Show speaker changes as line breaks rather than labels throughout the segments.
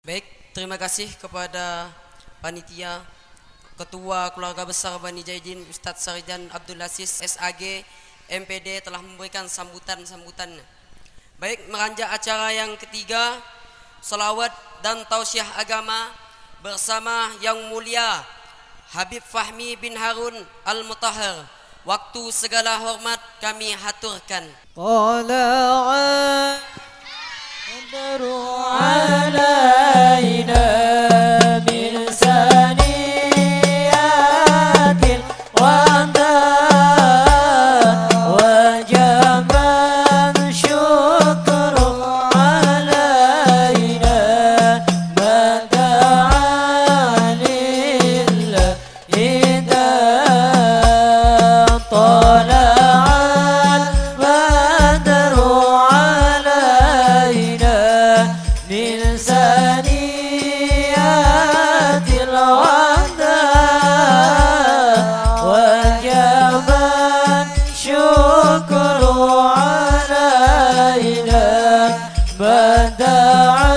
Baik, terima kasih kepada panitia, Ketua Keluarga Besar Bani Jaidin Ustadz Sarjan Abdul Aziz SAG MPD telah memberikan sambutan-sambutannya. Baik, meranjak acara yang ketiga, salawat dan tausiah agama bersama Yang Mulia Habib Fahmi bin Harun Al-Mutahhar. Waktu segala hormat kami haturkan.
Tala'a badru alaina min saniyatil wada wajaban syukru alaina mada'a lillahi tala'al badru alaina min saniyatil wada wajaban syukru alaina mada'a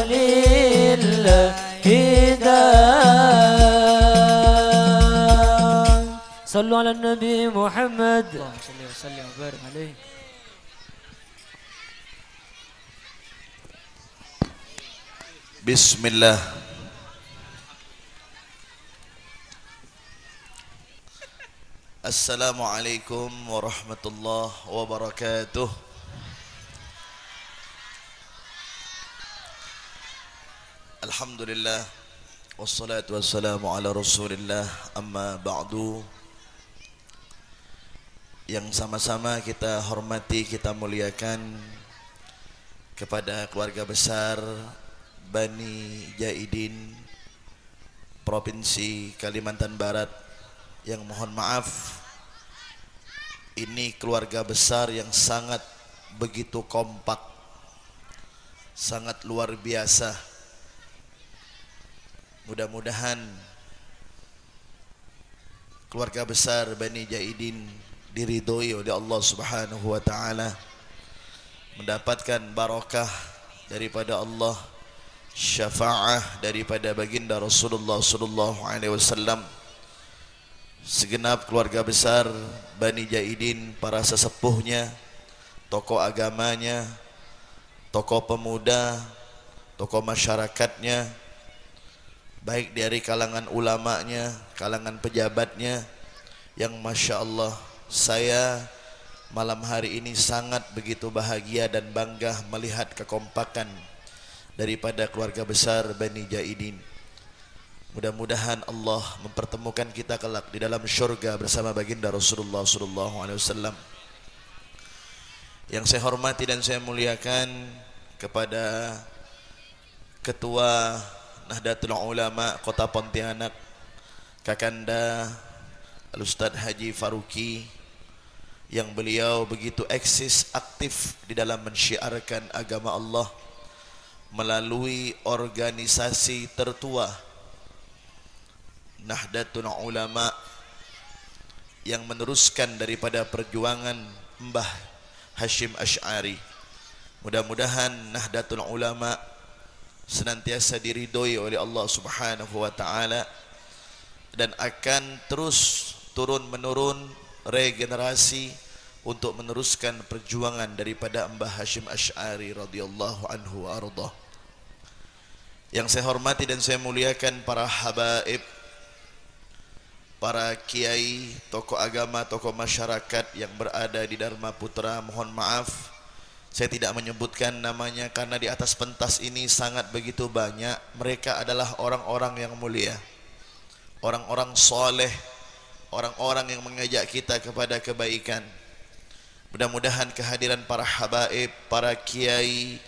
lillahi صلوا على النبي محمد اللهم صل وسلم وبارك عليه.
Bismillah. Assalamualaikum warahmatullahi wabarakatuh. Alhamdulillah, wassalatu wassalamu ala rasulillah, amma ba'du. Yang sama-sama kita hormati, kita muliakan kepada keluarga besar Bani Jaidin Provinsi Kalimantan Barat, yang mohon maaf, ini keluarga besar yang sangat begitu kompak, sangat luar biasa. Mudah-mudahan keluarga besar Bani Jaidin diridhoi oleh Allah Subhanahu wa taala, mendapatkan barakah daripada Allah, syafaah daripada baginda Rasulullah sallallahu alaihi wasallam. Segenap keluarga besar Bani Jaidin, para sesepuhnya, tokoh agamanya, tokoh pemuda, tokoh masyarakatnya, baik dari kalangan ulamanya, kalangan pejabatnya, yang Masya Allah, saya malam hari ini sangat begitu bahagia dan bangga melihat kekompakan daripada keluarga besar Bani Jaidin. Mudah-mudahan Allah mempertemukan kita kelak di dalam syurga bersama baginda Rasulullah sallallahu alaihi wasallam. Yang saya hormati dan saya muliakan kepada Ketua Nahdlatul Ulama Kota Pontianak, Kakanda Al-Ustadz Haji Faruqi, yang beliau begitu eksis, aktif di dalam mensyiarkan agama Allah melalui organisasi tertua Nahdlatul Ulama, yang meneruskan daripada perjuangan Mbah Hashim Asy'ari. Mudah-mudahan Nahdlatul Ulama senantiasa diridhoi oleh Allah Subhanahu wa taala dan akan terus turun-menurun regenerasi untuk meneruskan perjuangan daripada Mbah Hashim Asy'ari radhiyallahu anhu wa ardhah. Yang saya hormati dan saya muliakan para habaib, para kiai, tokoh agama, tokoh masyarakat yang berada di Dharma Putra. Mohon maaf saya tidak menyebutkan namanya karena di atas pentas ini sangat begitu banyak. Mereka adalah orang-orang yang mulia, orang-orang soleh, orang-orang yang mengajak kita kepada kebaikan. Mudah-mudahan kehadiran para habaib, para kiai,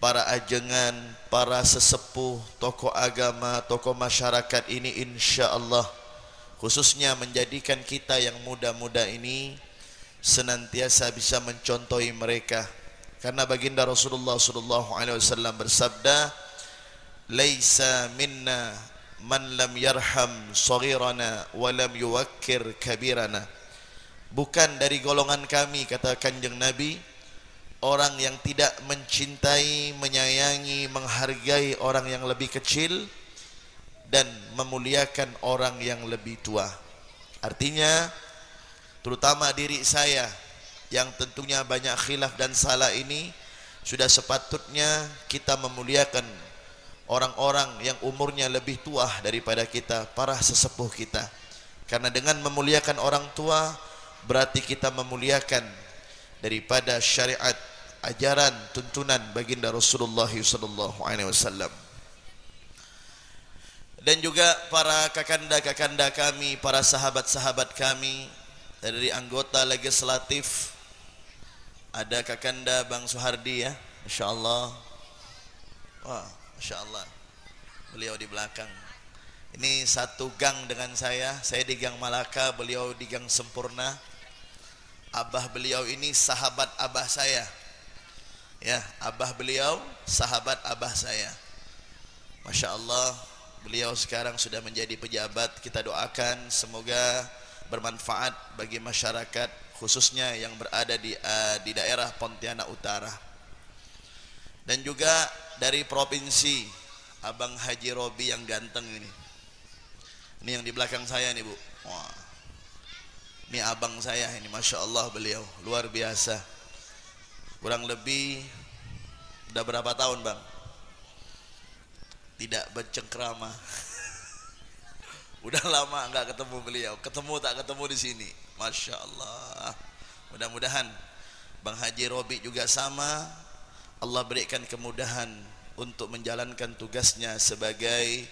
para ajengan, para sesepuh, tokoh agama, tokoh masyarakat ini insya Allah khususnya menjadikan kita yang muda-muda ini senantiasa bisa mencontohi mereka. Karena baginda Rasulullah sallallahu alaihi wasallam bersabda, "Laisa minna man lam yarham saghirana wa lam yuwakkir kabirana." Bukan dari golongan kami, kata Kanjeng Nabi, orang yang tidak mencintai, menyayangi, menghargai orang yang lebih kecil dan memuliakan orang yang lebih tua. Artinya terutama diri saya yang tentunya banyak khilaf dan salah ini, sudah sepatutnya kita memuliakan orang-orang yang umurnya lebih tua daripada kita, para sesepuh kita. Karena dengan memuliakan orang tua berarti kita memuliakan daripada syariat, ajaran, tuntunan baginda Rasulullah SAW. Dan juga para kakanda-kakanda kami, para sahabat-sahabat kami dari anggota legislatif. Ada kakanda Bang Suhardi ya, Masya Allah. Wah, Masya Allah, beliau di belakang. Ini satu gang dengan saya di gang Malaka, beliau di gang Sempurna. Abah beliau ini sahabat abah saya. Ya, abah beliau sahabat abah saya. Masya Allah, beliau sekarang sudah menjadi pejabat. Kita doakan semoga bermanfaat bagi masyarakat, khususnya yang berada di daerah Pontianak Utara. Dan juga dari provinsi, Abang Haji Robi yang ganteng ini. Ini yang di belakang saya nih Bu. Wah, ini abang saya ini, Masya Allah, beliau luar biasa. Kurang lebih udah berapa tahun Bang tidak bercengkrama. Udah lama nggak ketemu beliau, ketemu tak ketemu di sini. Masya Allah. Mudah-mudahan Bang Haji Robi juga sama, Allah berikan kemudahan untuk menjalankan tugasnya sebagai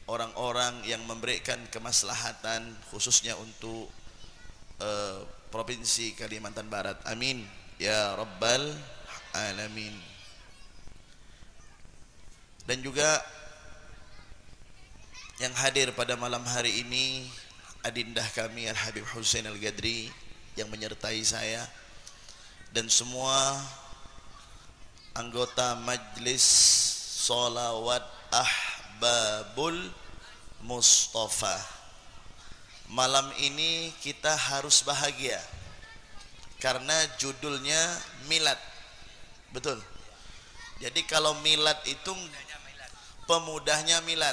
orang-orang yang memberikan kemaslahatan khususnya untuk Provinsi Kalimantan Barat. Amin ya Rabbal Alamin. Dan juga yang hadir pada malam hari ini adindah kami Al Habib Hussein Al Gadri yang menyertai saya dan semua anggota Majlis Sholawat Ahbabul Mustafa. Malam ini kita harus bahagia karena judulnya milad. Betul. Jadi kalau milad itu pemudahnya milad.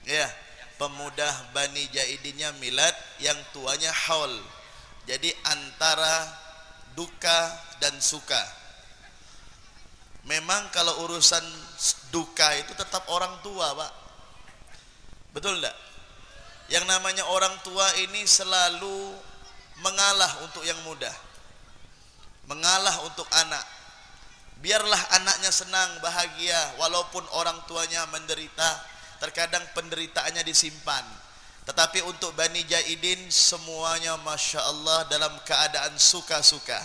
Ya, pemudah Bani Jaidinnya milad, yang tuanya haul. Jadi antara duka dan suka. Memang kalau urusan duka itu tetap orang tua, Pak. Betul enggak? Yang namanya orang tua ini selalu mengalah untuk yang muda, mengalah untuk anak. Biarlah anaknya senang, bahagia, walaupun orang tuanya menderita. Terkadang penderitaannya disimpan. Tetapi untuk Bani Jaidin semuanya Masya Allah dalam keadaan suka-suka,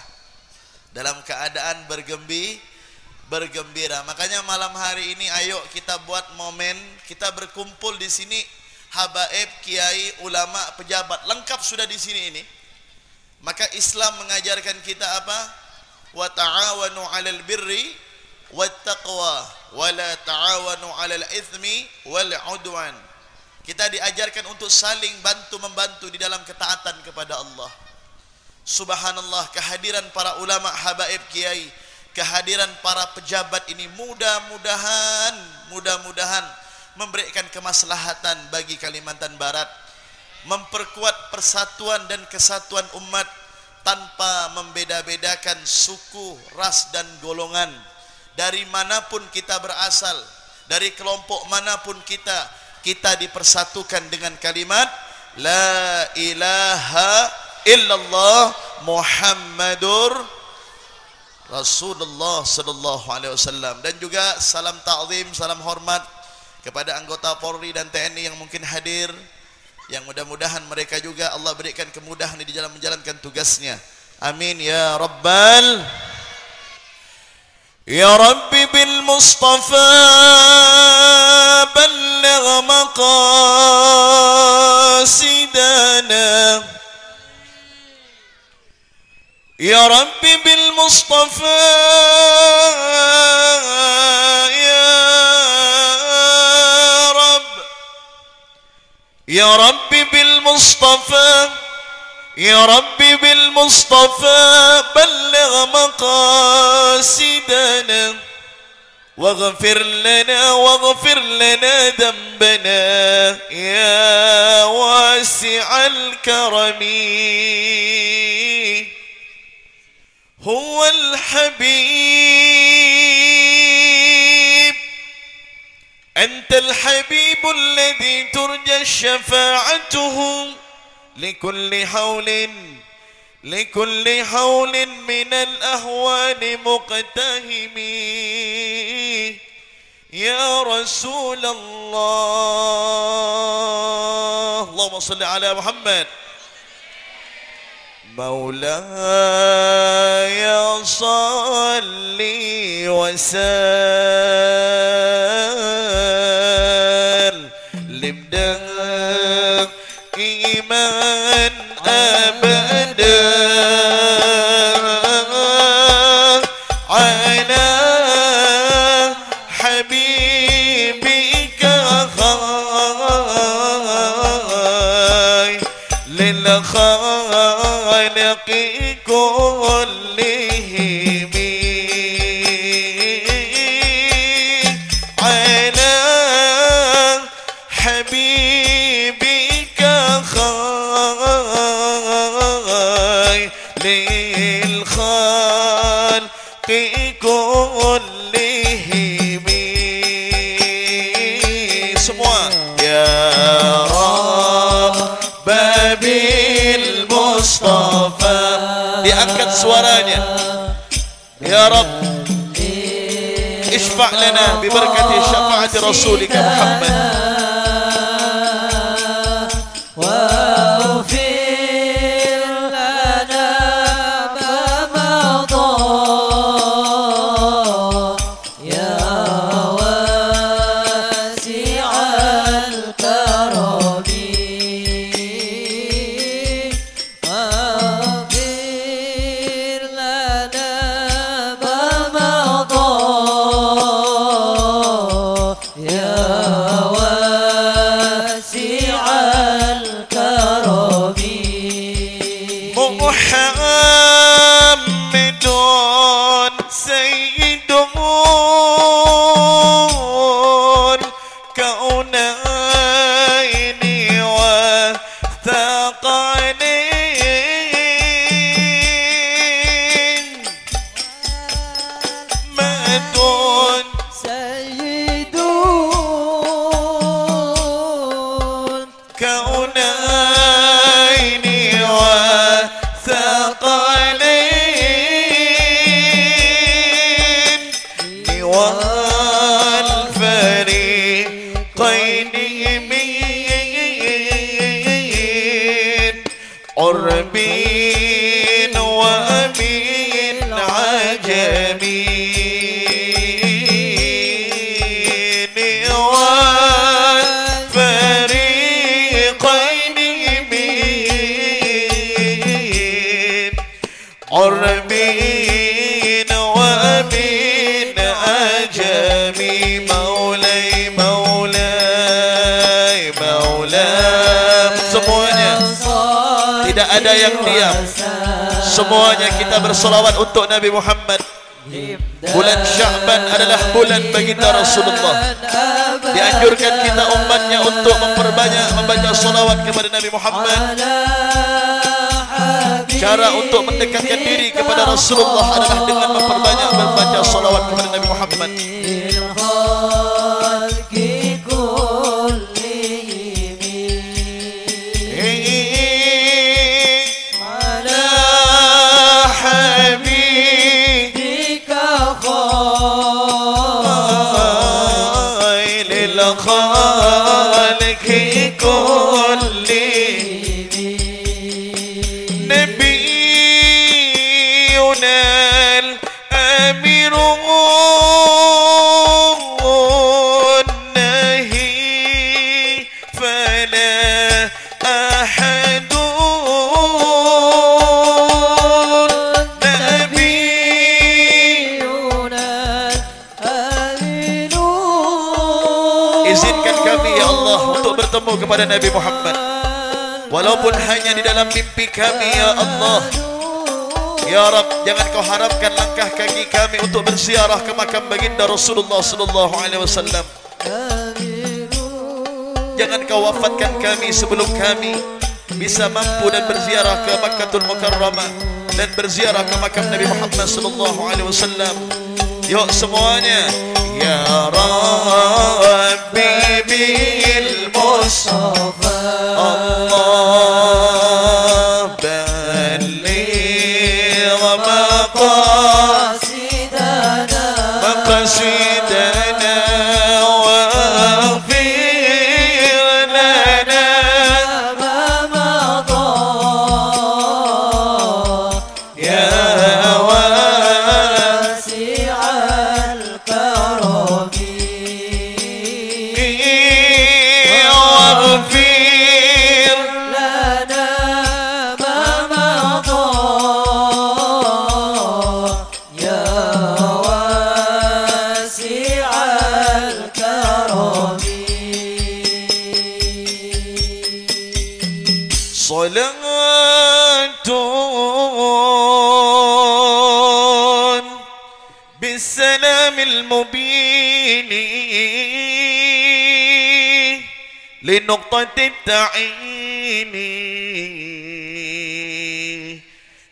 dalam keadaan bergembira. Makanya malam hari ini ayo kita buat momen, kita berkumpul di sini. Habaib, kiai, ulama, pejabat lengkap sudah di sini ini. Maka Islam mengajarkan kita apa? Wa ta'awanu 'alal birri wat taqwa wa la ta'awanu 'alal itsmi wal 'udwan. Kita diajarkan untuk saling bantu-membantu di dalam ketaatan kepada Allah. Subhanallah, kehadiran para ulama, habaib, kiai, kehadiran para pejabat ini mudah-mudahan memberikan kemaslahatan bagi Kalimantan Barat, memperkuat persatuan dan kesatuan umat tanpa membeda-bedakan suku, ras dan golongan. Dari manapun kita berasal, dari kelompok manapun kita dipersatukan dengan kalimat la ilaha illallah Muhammadur Rasulullah sallallahu alaihi wasallam. Dan juga salam ta'zim, salam hormat kepada anggota Polri dan TNI yang mungkin hadir, yang mudah-mudahan mereka juga Allah berikan kemudahan di dalam menjalankan tugasnya. Amin ya Rabbal. Ya Rabbi bil Mustafa balligh maqasidana. Ya Rabbi bil Mustafa يا ربي بالمصطفى يا ربي بالمصطفى المصطفى بلغ مقاصدنا واغفر لنا ذنبنا يا واسع الكرم هو الحبيب أنت الحبيب الذي ترجى شفاعته لكل حول من الأهوال مقتهم يا رسول الله اللهم صل على محمد مولاي صل وسلم دائما أبدا على حبيبك خير للخالق كلهم على حبيبك خير للخالق كلهم semua ya Rabb bil Mustafa diangkat suaranya ya Rabb اشفع لنا ببركة شفاعة رسولك محمد عربين ومن عجمين والفريقين من عربين ومن عجمي مولاي semuanya tidak ada yang diam, semuanya kita bersolawat untuk Nabi Muhammad. Bulan Sya'ban adalah bulan baginda Rasulullah. Dianjurkan kita umatnya untuk memperbanyak membaca solawat kepada Nabi Muhammad. Cara untuk mendekatkan diri kepada Rasulullah adalah dengan memperbanyak membaca solawat kepada Nabi Muhammad. خالق كل نبينا الأمير النهي فلا أحد izinkan kami ya Allah untuk bertemu kepada Nabi Muhammad walaupun hanya di dalam mimpi kami ya Allah. Ya Rab, jangan kau haramkan langkah kaki kami untuk berziarah ke makam baginda Rasulullah sallallahu alaihi wasallam. Jangan kau wafatkan kami sebelum kami bisa mampu dan berziarah ke Makkahul Mukarramah dan berziarah ke makam Nabi Muhammad sallallahu alaihi wasallam. Yuk semuanya. Ya Rabbi bil Mustafa Allah balligh maqasidana waghfir lana ma madha ya Salatun bisalamil mubini linuqtatit ta'ini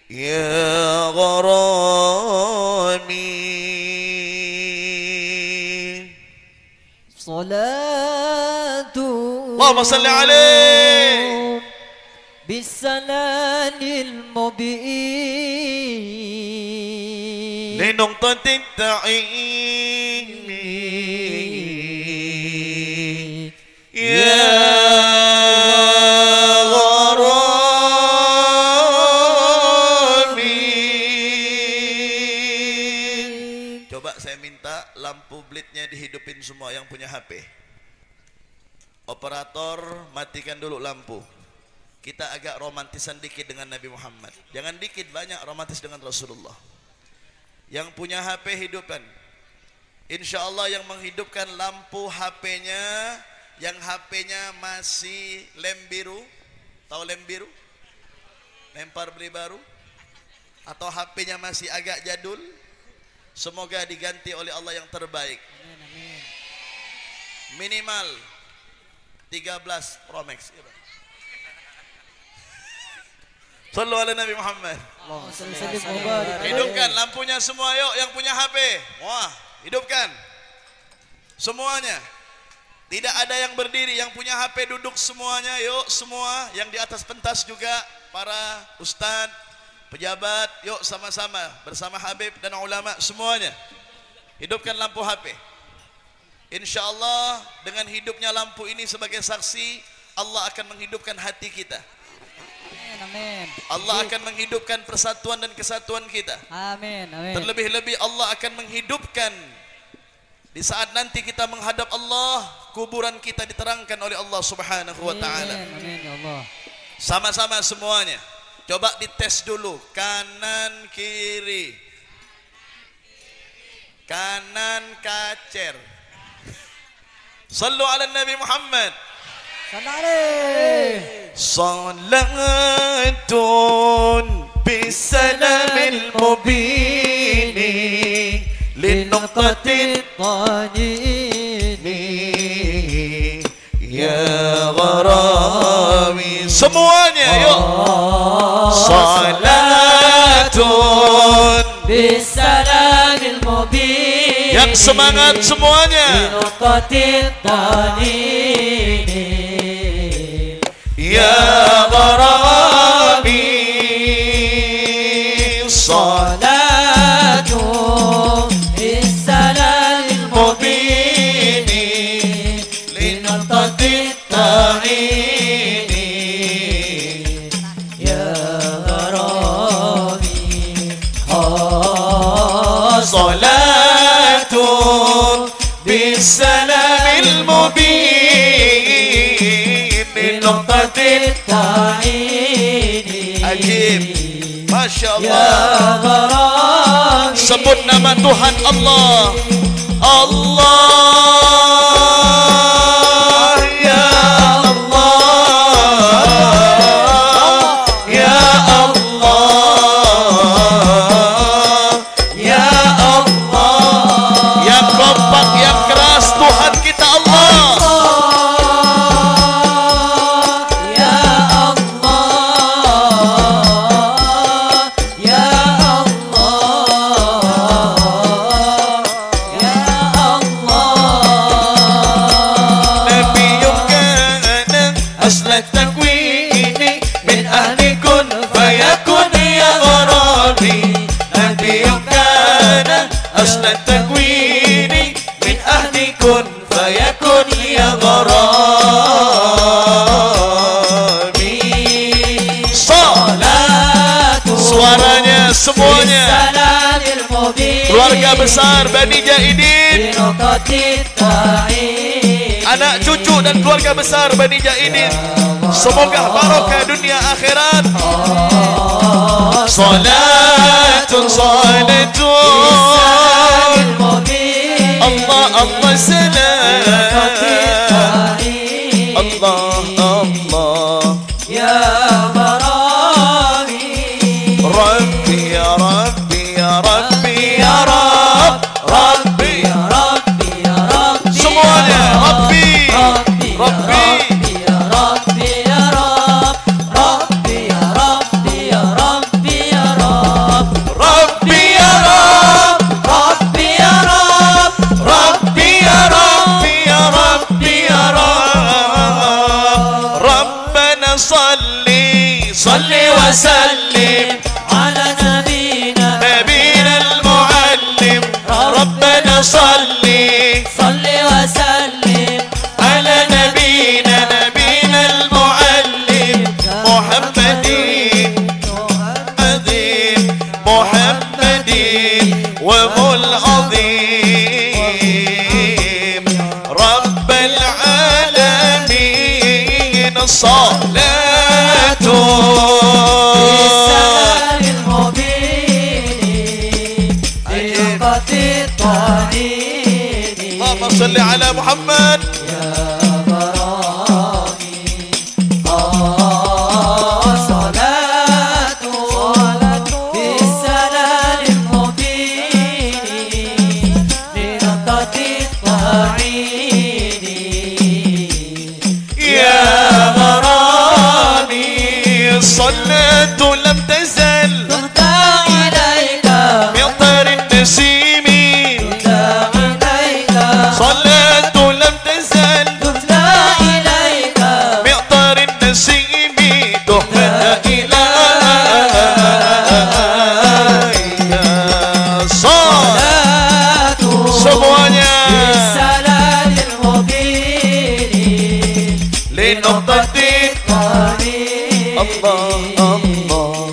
ya gharami.
Salatun
Allahumma salli alaihi
بالسلام المبين
لنقطة التعين يا غرامي. Coba saya minta lampu blitnya dihidupin semua yang punya HP. Operator matikan dulu lampu. Kita agak romantisan dikit dengan Nabi Muhammad. Jangan dikit, banyak romantis dengan Rasulullah. Yang punya HP hidupkan. Insya Allah yang menghidupkan lampu HP-nya, yang HP-nya masih lem biru, tahu lem biru? Lempar beli baru. Atau HP-nya masih agak jadul, semoga diganti oleh Allah yang terbaik. Minimal 13 Pro Max. Sallu ala Nabi Muhammad. Hidupkan lampunya semua, yuk yang punya HP. Wah, hidupkan semuanya. Tidak ada yang berdiri, yang punya HP duduk semuanya, yuk semua. Yang di atas pentas juga, para ustadz, pejabat, yuk sama-sama bersama Habib dan ulama semuanya. Hidupkan lampu HP. Insya Allah dengan hidupnya lampu ini sebagai saksi, Allah akan menghidupkan hati kita.
Amin.
Allah akan menghidupkan persatuan dan kesatuan kita.
Amin. Amin.
Terlebih-lebih Allah akan menghidupkan di saat nanti kita menghadap Allah, kuburan kita diterangkan oleh Allah Subhanahu wa taala.
Amin ya Allah.
Sama-sama semuanya. Coba dites dulu, kanan kiri. Kanan kacer. Sallu ala Nabi Muhammad. Salatun bisalamil mubini linuqtatit ta'ini ya gharami. Semuanya yuk. Salatun
bisalamil mubin.
Yang semangat semuanya.
Linuqtatit ta'ini
ya gharami.
Salatu bisalamil
mubin
linuqtatit ta'ini ya gharami.
Salatun bisalamil mubin linuqtatit
ta'ini.
Ajib, Masya
Ya
Allah.
gharami.
Sebut nama Tuhan Allah. Allah, ya Allah, ya Allah, التكوين من أهل كن فيكن يا غرامي نبي كان أصل التكوين من أهل كن فيكن يا غرامي. صلاة suaranya semuanya keluarga besar Bani Jaidin, anak cucu dan keluarga besar Bani Jaidin, semoga barokah dunia akhirat. Salatun salatun Allah Allah salam Allah Allah ya Rabbi ya Rabbi ya Rabbi ya Rabb Rabbi ya Rabbi ya Rabbi semuanya Rabbi Rabbi ya Rabbi ya Rabb Rabbi ya Rabbi ya Rabbi ya Rabb Rabbi ya Rabb Rabbi ya Rabb Rabbi ya Rabbi ya Rabbi ya Rabb Rabbana salli salli wa sallim صلي صلي وسلم على نبينا نبينا المعلم محمد محمد وهو العظيم رب العالمين صلاة بالسلام المبين اللهم صل على محمد يا غرامي صلاة بالسلام المبين لنقطة الطعين يا غرامي صلاة لم تزل تهدى إليك من طير النسيم صلاة لم تزل تتلى إليك مقدار النسيم تهدى إليك صلاة semuanya بالسلام المبين لنقطة الطريق الله الله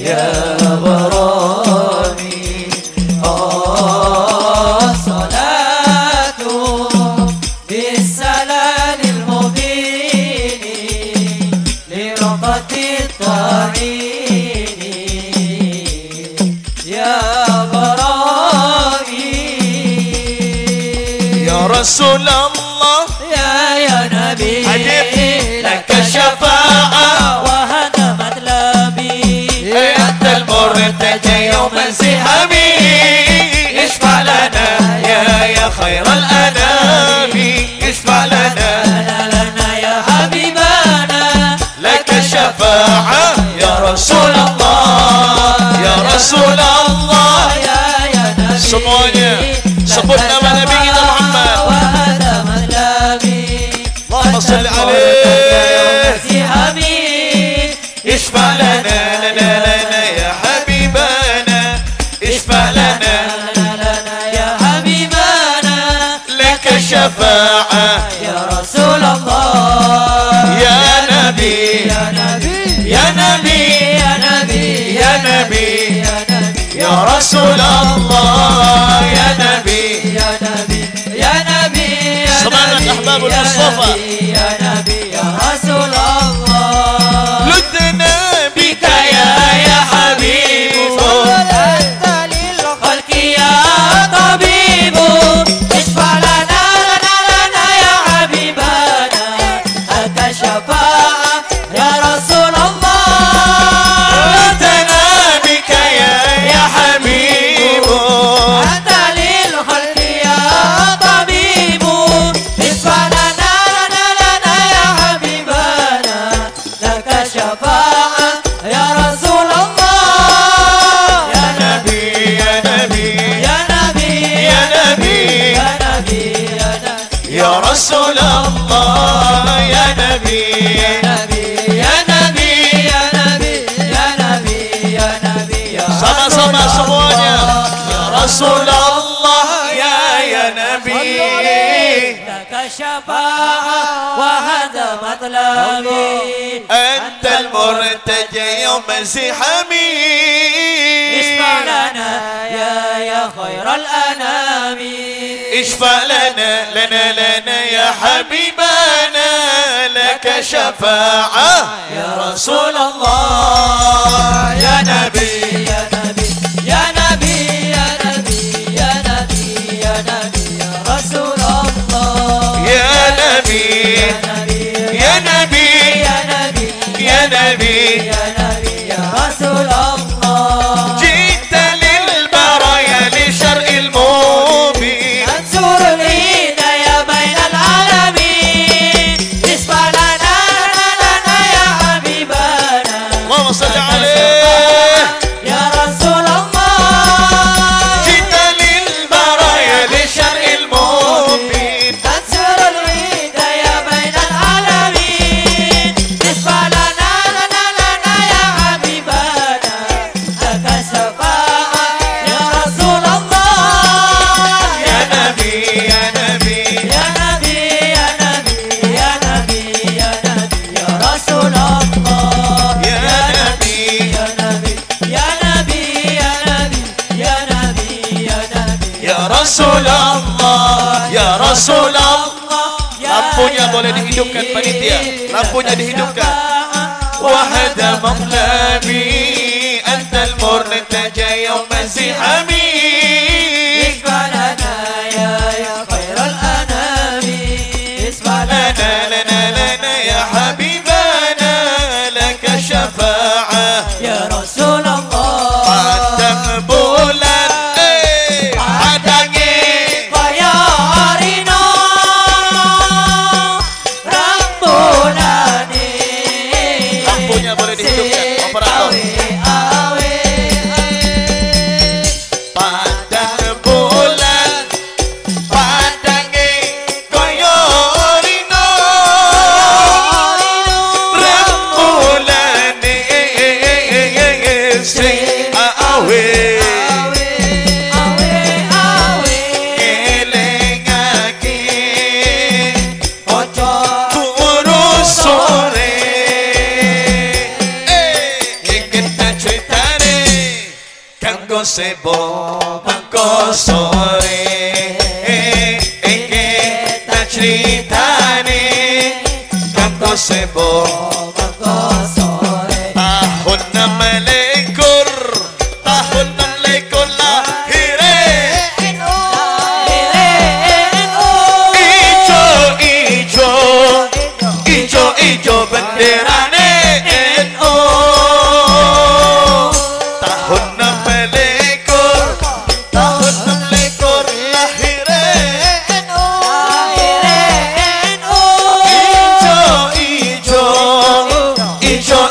يا غرامي بالسلام المبين لرقة الطعين يا غرامي يا رسول الله يا نبي لك الشفاعة وهذا مطلبي أنت المرتجى يوم انسحابي اشفع لنا يا خير الأنام اشفع لنا يا حبيبنا لك الشفاعة يا رسول الله يا رسول الله يا نبي semuanya sebut nama Nabi kita Muhammad اللهم صل عليه اشفع لنا لنا يا حبيبنا اشفع لنا الشفاعة يا رسول الله يا نبي يا نبي يا نبي يا نبي يا نبي يا رسول الله يا نبي يا نبي يا نبي سمعنا أحباب المصطفى يا نبي يا رسول الله لدنا بك يا حبيب أنت للخلق يا طبيب اشفع لنا شفاعة يا رسول الله أتنا بك يا حبيب أنت للخلق يا طبيب اشفع لنا يا حبيبنا لك شفاعة يا رسول الله يا نبي يا نبي يا نبي يا نبي يا نبي يا رسول الله يا نبي
لك الشفاعة وهذا مطلبي
أنت المرتجى يوم زحامي
اشفع لنا يا خير الأنام
اشفع لنا يا حبيبنا لك شفاعة
يا رسول الله
يا نبي
يا نبي يا نبي يا نبي يا نبي يا نبي يا رسول الله
يا نبي
يا نبي
يا نبي
يا نبي
يا نبي
يا نبي يا رسول الله
جئت للبرايا لشرع المبين
منصور العيد يا بين العالمين اسمع لنا يا حبيبنا
اللهم صل عليه
يا رسول الله
جئت للبرايا لشرع المبين
منصور العيد يا بين العالمين اسمع لنا يا حبيبنا لك الشفاعة يا رسول الله
يا نبي يا نبي
يا نبي يا نبي يا نبي يا نبي يا رسول الله
يا نبي
يا نبي يا نبي يا نبي يا نبي يا نبي
ya Rasulullah ya Rasulullah lampunya boleh dihidupkan panitia lampunya dihidupkan wahada maqlabi antal murtaja yawm zihami
اسمع لنا يا خير الأنام اسمع لنا
lana ya habibana laka syafa'ah
يا رسول الله
padang bulan padangi
Faya Arino Rambulani
lampunya boleh dihidupkan operator
Awe
padang bulan padangi koyo rino rembulane sing awe elengake
Ojo
turu sore kita ceritane kanggo sebo kanggo sore kita ceritane kanggo sebo
Sore
tahun 6 tahun 6 lahire ijo benderane NU tahun 6 lahire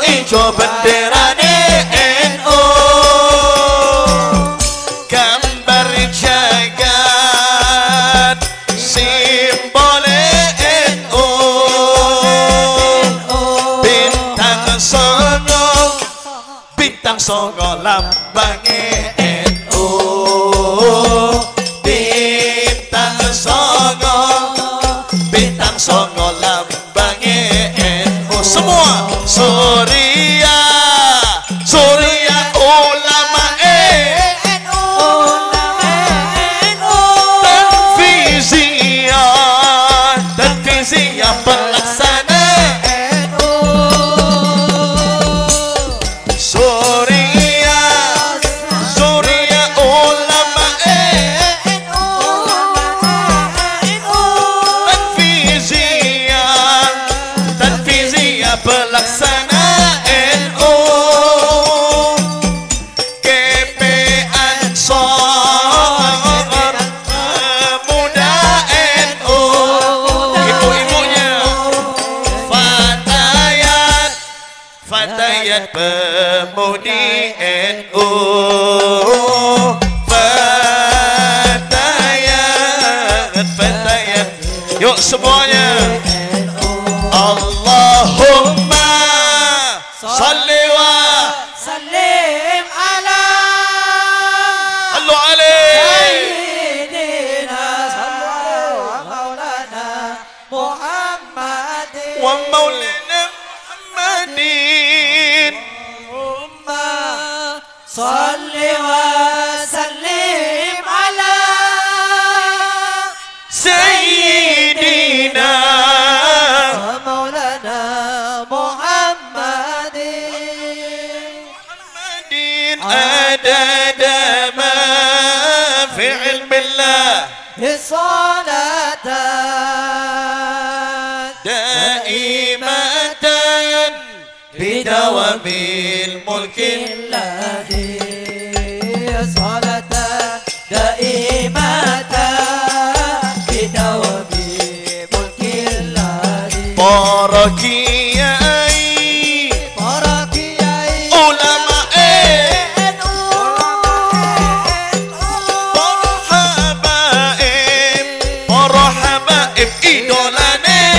ijo benderane NU gambar jagat simbole NU bintang songo lambange NU bintang songo lambange NU semua Surya ulama tanfiziyah pelaksana Surya ulama tanfiziyah pelaksana NU GP Ansor pemuda NU ibu-ibunya Fatayat pemudi NU Fatayat yuk semuanya Allahumma salli wa
سلم على
sallu alaihi
سيدنا صلى الله مولانا محمد
ومولانا محمد
صل وسلم على
سيدنا
مولانا محمد
عدد ما في علم الله
الصلاة
دائمة بدوام الملك
الذي صلاة دائمة بدوام ملك الذي
بارك يا علماء مرحبا إدولاني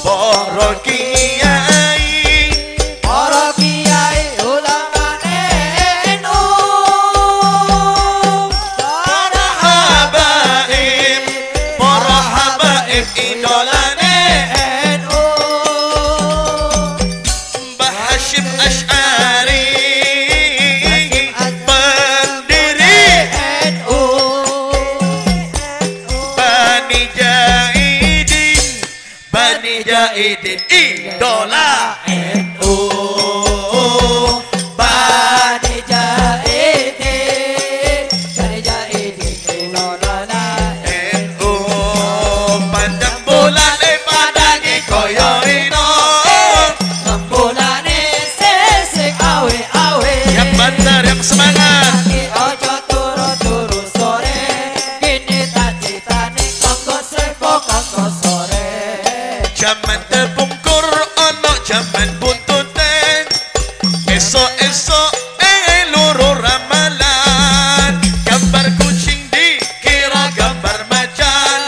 بارك يا مرحبا إدولاني بحشم أشعاري بندري Bani Jaidin idola NU
Bani Jaidin idola
NU pandang bulan padangi koyo ino
Bulannya sesek awe-awe
yang bantar yang semangat
ojo turu-turu sore kini tadi-tadi kongko sepo kongko sore
jaman tepungkur ono jaman buntuten esok-esok luru ramalan gambar kucing dikira gambar macan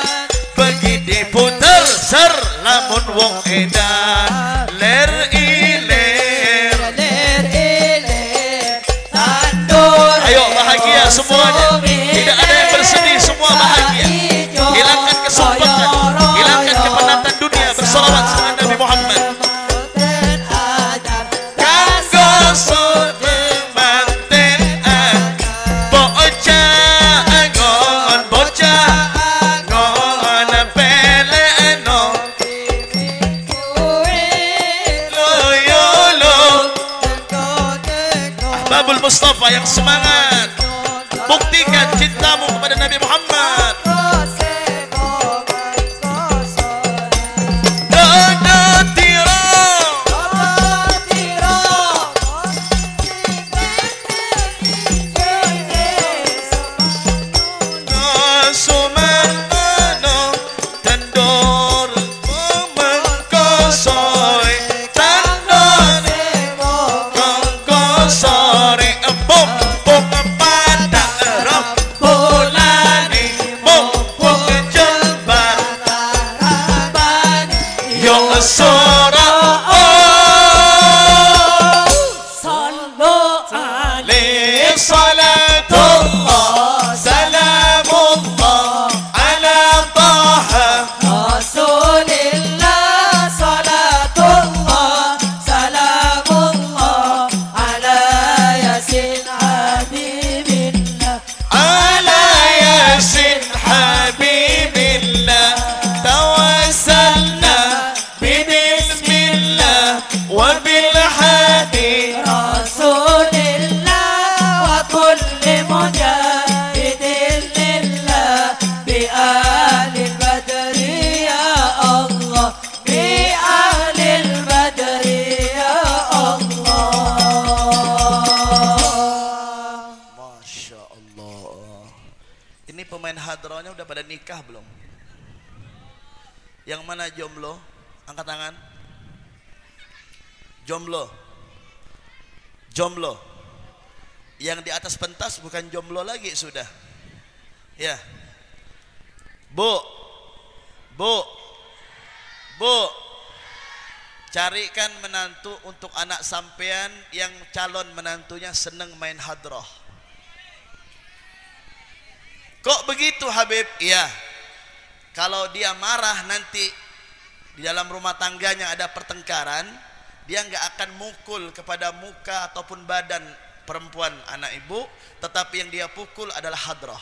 bagi diputer ser lamun wong edan ler iler
Ler-iler tandur
ayo bahagia semuanya tidak ada yang bersedih semua bahagia hilangkan kesumpahan hilangkan kepenatan dunia bersolawat sama Nabi Muhammad kanggo sumemanten bocah ngon bocah ngon peleno loyolo Ahbabul Mustafa yang semangat buktikan cintamu kepada Nabi Muhammad Dodo tiro Sumano tandor mengkosoi tandor mengkosori bom bom pada roh bulani bom bom jembar yo sora
Sallu
عليه صلاة الله سلام الله على طه
Rasulillah salatullah salamullah ala yasin habibillah
على ياسين حبيب الله توسلنا ببسم الله وبالحدي
Rasulillah wa kulli mujahidin lillah bi ahlil badri ya Allah bi ahlil badri ya Allah
Masya Allah. Ini pemain hadrahnya udah pada nikah belum? Yang mana jomblo? Angkat tangan. Jomblo. Jomblo. Yang di atas pentas bukan jomblo lagi sudah. Ya. Bu. Bu. Bu. Carikan menantu untuk anak sampean yang calon menantunya seneng main hadrah. Kok begitu Habib? Iya. Kalau dia marah nanti di dalam rumah tangganya ada pertengkaran, dia nggak akan mukul kepada muka ataupun badan perempuan anak ibu, tetapi yang dia pukul adalah hadrah.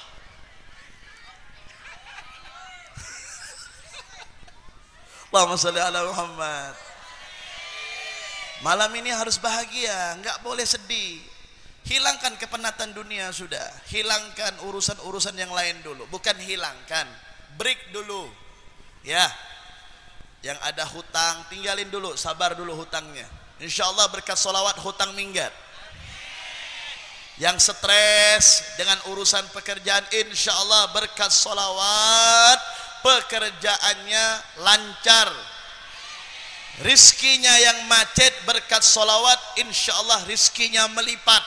Allahumma sholli ala Muhammad. Malam ini harus bahagia, nggak boleh sedih. Hilangkan kepenatan dunia sudah. Hilangkan urusan-urusan yang lain dulu. Bukan hilangkan, break dulu. Ya, yang ada hutang tinggalin dulu, sabar dulu hutangnya. Insya Allah berkat sholawat hutang minggat. Yang stres dengan urusan pekerjaan, insya Allah berkat sholawat pekerjaannya lancar. Rizkinya yang macet berkat sholawat, insya Allah rizkinya melipat.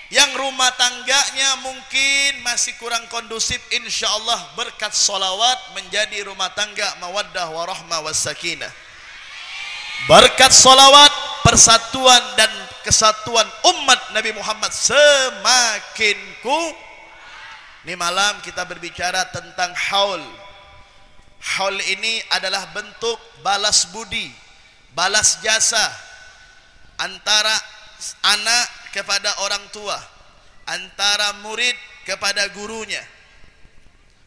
Yang rumah tangganya mungkin masih kurang kondusif, insya Allah berkat sholawat menjadi rumah tangga mawaddah warahmah wassakinah. Berkat sholawat persatuan dan kesatuan umat Nabi Muhammad semakin kuat. Ini malam kita berbicara tentang haul. Haul ini adalah bentuk balas budi, balas jasa antara anak kepada orang tua, antara murid kepada gurunya.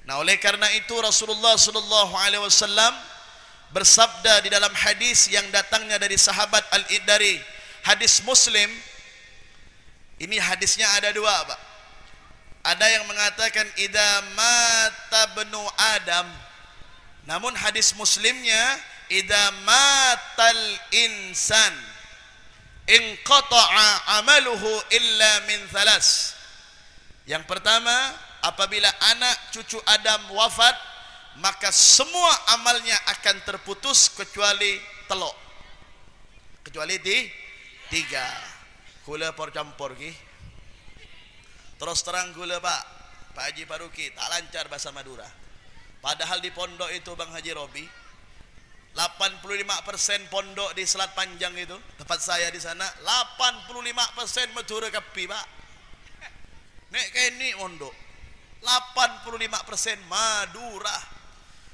Nah, oleh karena itu Rasulullah sallallahu alaihi wasallam bersabda di dalam hadis yang datangnya dari sahabat dari hadis Muslim. Ini hadisnya ada dua, Pak. Ada yang mengatakan idza mata bnu Adam. Namun hadis Muslimnya idza matal insan inqata'a amaluhu illa min thalas. Yang pertama, apabila anak cucu Adam wafat, maka semua amalnya akan terputus kecuali telok. Kecuali tiga. Gula campur ki. Terus terang gula Pak Haji Faruqi tak lancar bahasa Madura. Padahal di pondok itu Bang Haji Robi 85% pondok di Selat Panjang itu tempat saya di sana 85% Madura Kapi Pak. Nek kayak ini pondok 85% Madura.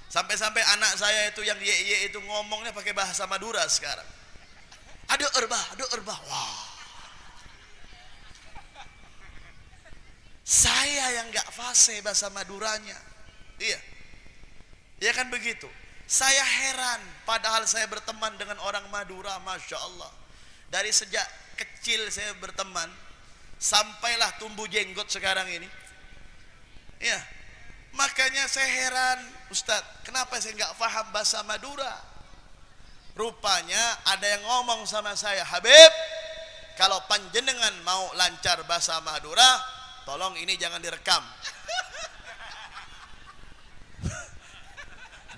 Sampai-sampai anak saya itu yang ye itu ngomongnya pakai bahasa Madura sekarang. Ada erbah. Wah. Saya yang nggak fasih bahasa Maduranya. Iya. Ya kan begitu. Saya heran, padahal saya berteman dengan orang Madura, Masya Allah. Dari sejak kecil saya berteman, sampailah tumbuh jenggot sekarang ini. Ya, makanya saya heran, Ustadz, kenapa saya nggak paham bahasa Madura? Rupanya ada yang ngomong sama saya, Habib, kalau panjenengan mau lancar bahasa Madura, tolong ini jangan direkam.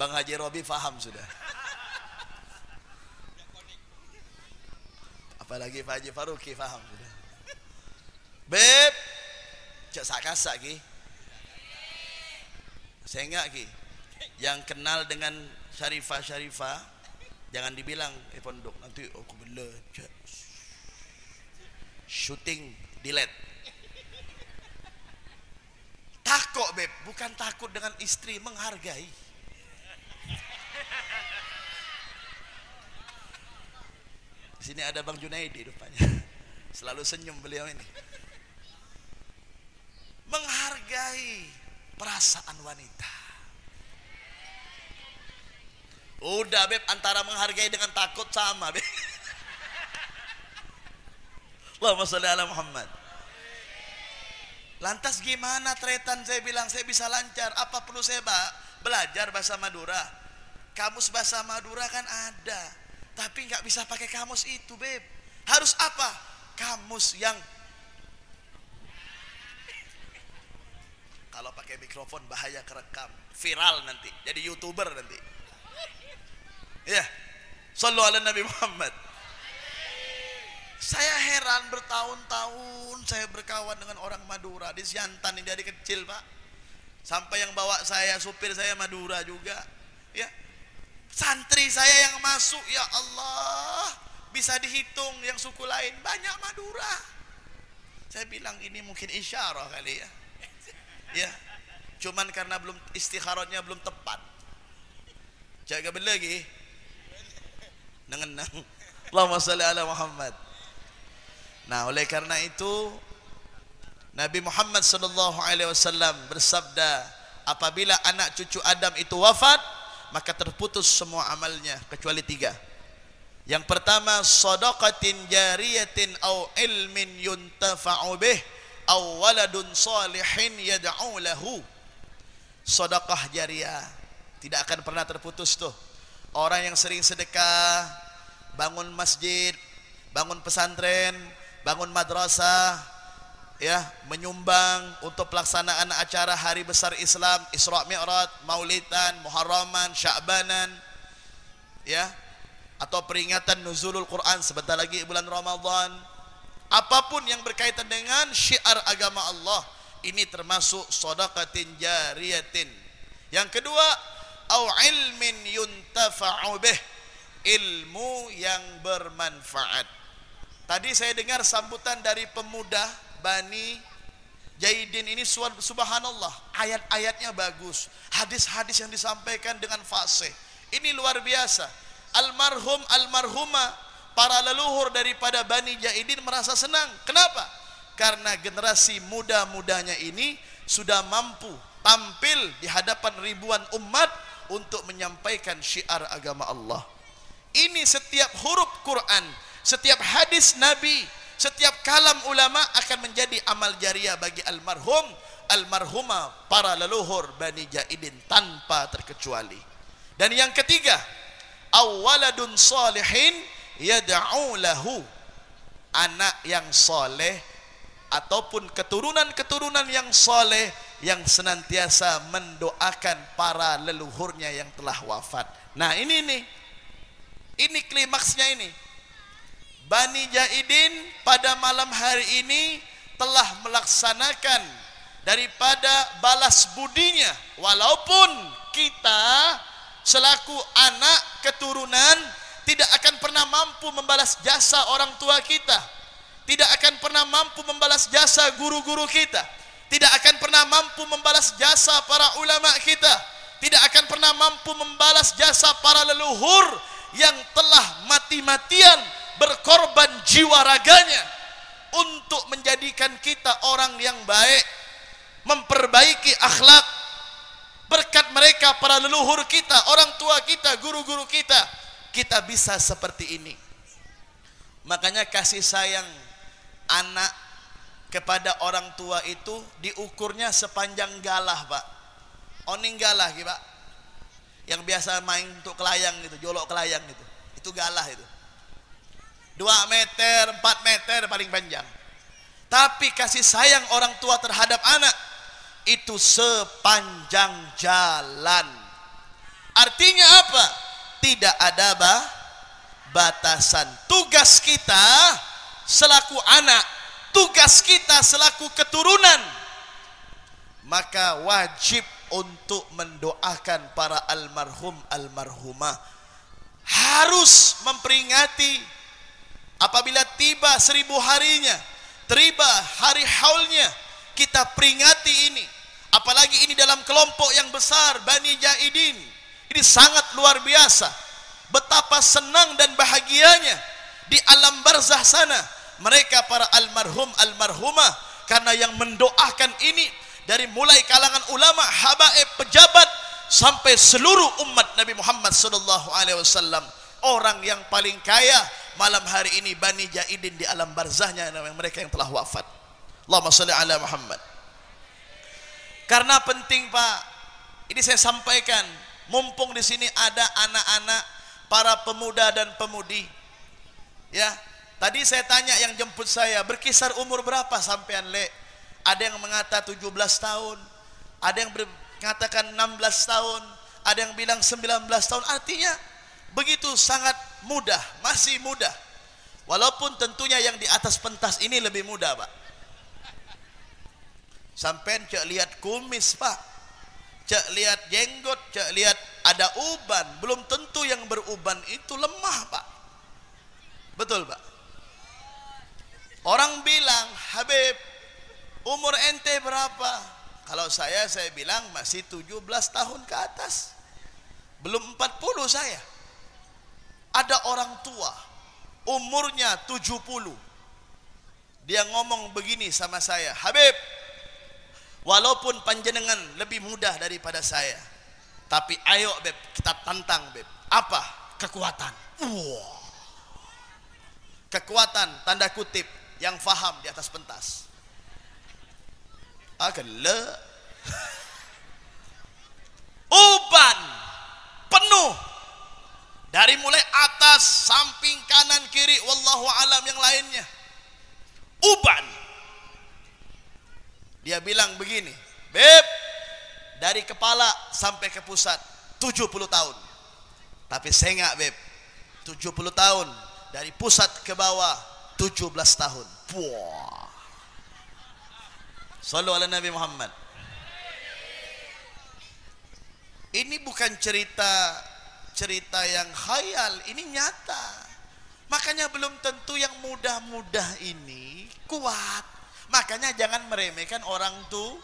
Bang Haji Robi faham sudah. Apalagi Pak Haji Faruqi faham sudah. Beb, cak sakasa ki. Saya enggak ki. Yang kenal dengan Syarifah, jangan dibilang pondok nanti aku bela. Shooting delete. Takut beb, bukan takut dengan istri, menghargai. Di sini ada Bang Junaidi rupanya. Selalu senyum beliau ini. Menghargai perasaan wanita. Udah beb, antara menghargai dengan takut sama beb. Allahumma sholli ala Muhammad. Lantas gimana tretan? Saya bilang saya bisa lancar. Apa perlu saya belajar bahasa Madura? Kamus bahasa Madura kan ada, tapi nggak bisa pakai kamus itu beb. Harus apa? Kamus yang kalau pakai mikrofon bahaya kerekam, viral nanti, jadi YouTuber nanti. Ya, sallu ala Nabi Muhammad. Saya heran, bertahun-tahun saya berkawan dengan orang Madura di Siantan ini dari kecil Pak. Sampai yang bawa saya, supir saya Madura juga. Ya, santri saya yang masuk, ya Allah, bisa dihitung yang suku lain, banyak Madura. Saya bilang ini mungkin isyarah kali ya. Ya, Cuman karena belum istikharahnya belum tepat. Jaga bener lagi. Nengenang. Allahumma shalli ala Muhammad. Nah, oleh karena itu Nabi Muhammad sallallahu alaihi wasallam bersabda, apabila anak cucu Adam itu wafat, maka terputus semua amalnya kecuali 3. Yang pertama, shadaqatin jariyatin au ilmin yuntafa'u bih au waladun salihin yad'u lahu. Sedekah jariyah tidak akan pernah terputus tuh. Orang yang sering sedekah, bangun masjid, bangun pesantren, bangun madrasah, ya, menyumbang untuk pelaksanaan acara hari besar Islam, Isra Mi'raj, Maulidan, Muharraman, Sya'banan, ya, atau peringatan nuzulul Quran sebentar lagi bulan Ramadan. Apapun yang berkaitan dengan syiar agama Allah, ini termasuk shadaqatin jariyatin. Yang kedua, au ilmin yuntafa'u bih, ilmu yang bermanfaat. Tadi saya dengar sambutan dari pemuda Bani Jaidin ini, subhanallah, ayat-ayatnya bagus, hadis-hadis yang disampaikan dengan fasih, ini luar biasa. Almarhum, almarhumah, para leluhur daripada Bani Jaidin merasa senang. Kenapa? Karena generasi muda-mudanya ini sudah mampu tampil di hadapan ribuan umat untuk menyampaikan syiar agama Allah. Ini setiap huruf Quran, setiap hadis Nabi, setiap kalam ulama akan menjadi amal jariah bagi almarhum, almarhumah, para leluhur Bani Jaidin tanpa terkecuali. Dan yang ketiga, awaladun salihin yad'u lahu, anak yang soleh ataupun keturunan-keturunan yang soleh yang senantiasa mendoakan para leluhurnya yang telah wafat. Nah, ini klimaksnya ini. Bani Jaidin pada malam hari ini telah melaksanakan daripada balas budinya, walaupun kita selaku anak keturunan tidak akan pernah mampu membalas jasa orang tua kita, tidak akan pernah mampu membalas jasa guru-guru kita, tidak akan pernah mampu membalas jasa para ulama kita, tidak akan pernah mampu membalas jasa para leluhur yang telah mati-matian berkorban jiwa raganya untuk menjadikan kita orang yang baik, memperbaiki akhlak. Berkat mereka, para leluhur kita, orang tua kita, guru-guru kita, kita bisa seperti ini. Makanya kasih sayang anak kepada orang tua itu diukurnya sepanjang galah, Pak. Oning galah, Pak. Yang biasa main untuk kelayang gitu, jolok kelayang gitu. Itu galah itu. 2 meter, 4 meter paling panjang. Tapi kasih sayang orang tua terhadap anak itu sepanjang jalan. Artinya apa? Tidak ada batasan. Tugas kita selaku anak, tugas kita selaku keturunan, maka wajib untuk mendoakan para almarhum almarhumah. Harus memperingati apabila tiba 1000 harinya, tiba hari haulnya, kita peringati ini. Apalagi ini dalam kelompok yang besar Bani Jaidin. Ini sangat luar biasa. Betapa senang dan bahagianya di alam barzah sana mereka para almarhum almarhumah, karena yang mendoakan ini dari mulai kalangan ulama, habaib, pejabat sampai seluruh umat Nabi Muhammad sallallahu alaihi wasallam. Orang yang paling kaya malam hari ini Bani Jaidin di alam barzahnya, mereka yang telah wafat. Allahumma shalli ala Muhammad. Karena penting, Pak, ini saya sampaikan, mumpung di sini ada anak-anak, para pemuda dan pemudi. Ya, tadi saya tanya yang jemput saya, berkisar umur berapa sampean, Le? Ada yang mengatakan 17 tahun, ada yang mengatakan 16 tahun, ada yang bilang 19 tahun. Artinya begitu sangat mudah, masih muda. Walaupun tentunya yang di atas pentas ini lebih muda, Pak. Sampai cek lihat kumis, Pak, cek lihat jenggot, cek lihat ada uban. Belum tentu yang beruban itu lemah, Pak. Betul, Pak. Orang bilang, Habib, umur ente berapa? Kalau saya bilang masih 17 tahun ke atas. Belum 40 saya. Ada orang tua umurnya 70. Dia ngomong begini sama saya, Habib, walaupun panjenengan lebih mudah daripada saya, tapi ayo Beb, kita tantang Beb. Apa? Kekuatan. Wah. Kekuatan tanda kutip yang faham di atas pentas. Agak uban penuh dari mulai atas, samping, kanan, kiri, wallahu alam yang lainnya. Uban. Dia bilang begini, Beb, dari kepala sampai ke pusat 70 tahun. Tapi saya enggak, Beb. 70 tahun dari pusat ke bawah 17 tahun. Wah. Sallu ala Nabi Muhammad. Ini bukan cerita yang khayal, ini nyata. Makanya belum tentu yang mudah-mudah ini kuat. Makanya jangan meremehkan orang tua.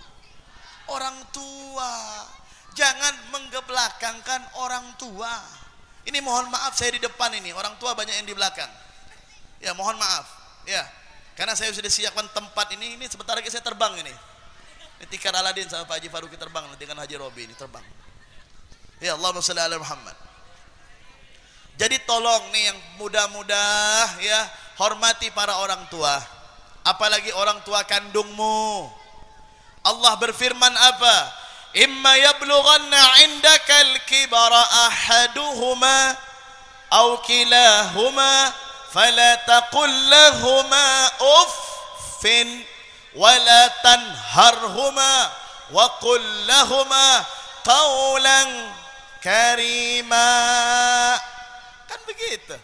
Jangan menggebelakangkan orang tua. Ini mohon maaf saya di depan ini, orang tua banyak yang di belakang. Ya mohon maaf. Ya, karena saya sudah siapkan tempat ini sebentar lagi saya terbang ini. Ini Tikar Aladin sama Pak Haji Faruqi terbang dengan Haji Robi ini terbang. Ya Allahumma shalli ala Muhammad. Jadi tolong nih yang muda-muda ya, hormati para orang tua. Apalagi orang tua kandungmu. Allah berfirman apa? Imma yablughanna 'indakal kibara ahaduhuma aw kilahuma fala taqul lahumā uffin wala tanharhuma wa qul lahumā qawlan karima. Kan begitu.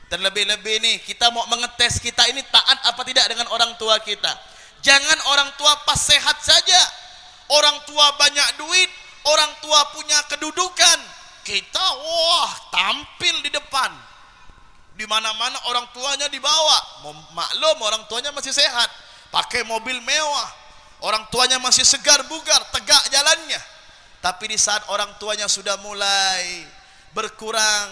Terlebih-lebih nih kita mau mengetes kita ini taat apa tidak dengan orang tua kita. Jangan orang tua pas sehat saja, orang tua banyak duit, orang tua punya kedudukan, kita wah tampil di depan, di mana-mana orang tuanya dibawa. Maklum orang tuanya masih sehat, pakai mobil mewah, orang tuanya masih segar bugar, tegak jalannya. Tapi di saat orang tuanya sudah mulai berkurang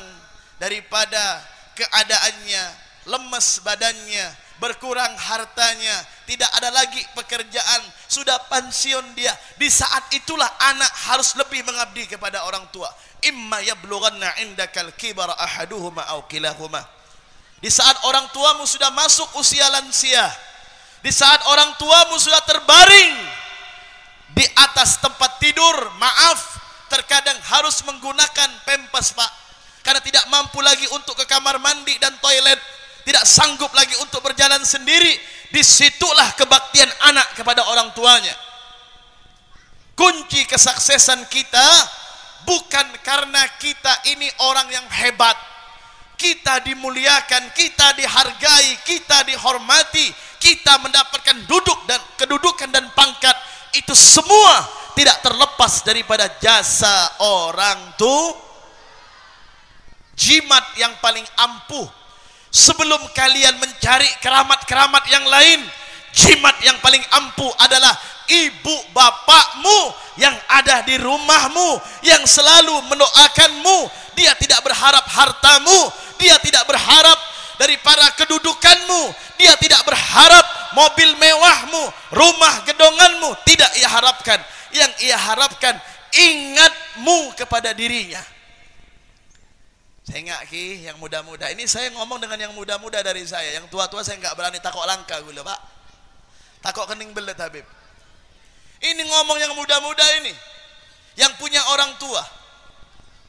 daripada keadaannya, lemes badannya, berkurang hartanya, tidak ada lagi pekerjaan, sudah pensiun dia, di saat itulah anak harus lebih mengabdi kepada orang tua. Imma yablughanna 'indakal kibara ahaduhuma aw kilahuma. Di saat orang tuamu sudah masuk usia lansia, di saat orang tuamu sudah terbaring di atas tempat tidur, maaf, terkadang harus menggunakan pempes Pak, karena tidak mampu lagi untuk ke kamar mandi dan toilet, tidak sanggup lagi untuk berjalan sendiri. Disitulah kebaktian anak kepada orang tuanya. Kunci kesuksesan kita bukan karena kita ini orang yang hebat, kita dimuliakan, kita dihargai, kita dihormati, kita mendapatkan kedudukan dan pangkat. Itu semua tidak terlepas daripada jasa orang tua. Jimat yang paling ampuh sebelum kalian mencari keramat-keramat yang lain, jimat yang paling ampuh adalah ibu bapakmu yang ada di rumahmu, yang selalu mendoakanmu. Dia tidak berharap hartamu, dia tidak berharap daripada kedudukanmu, dia tidak berharap mobil mewahmu, rumah gedonganmu, tidak ia harapkan. Yang ia harapkan ingatmu kepada dirinya. Saya enggak ki yang muda-muda. Ini saya ngomong dengan yang muda-muda dari saya. Yang tua-tua saya enggak berani takok langka gula, Pak. Takok kening belet Habib. Ini ngomong yang muda-muda ini. Yang punya orang tua.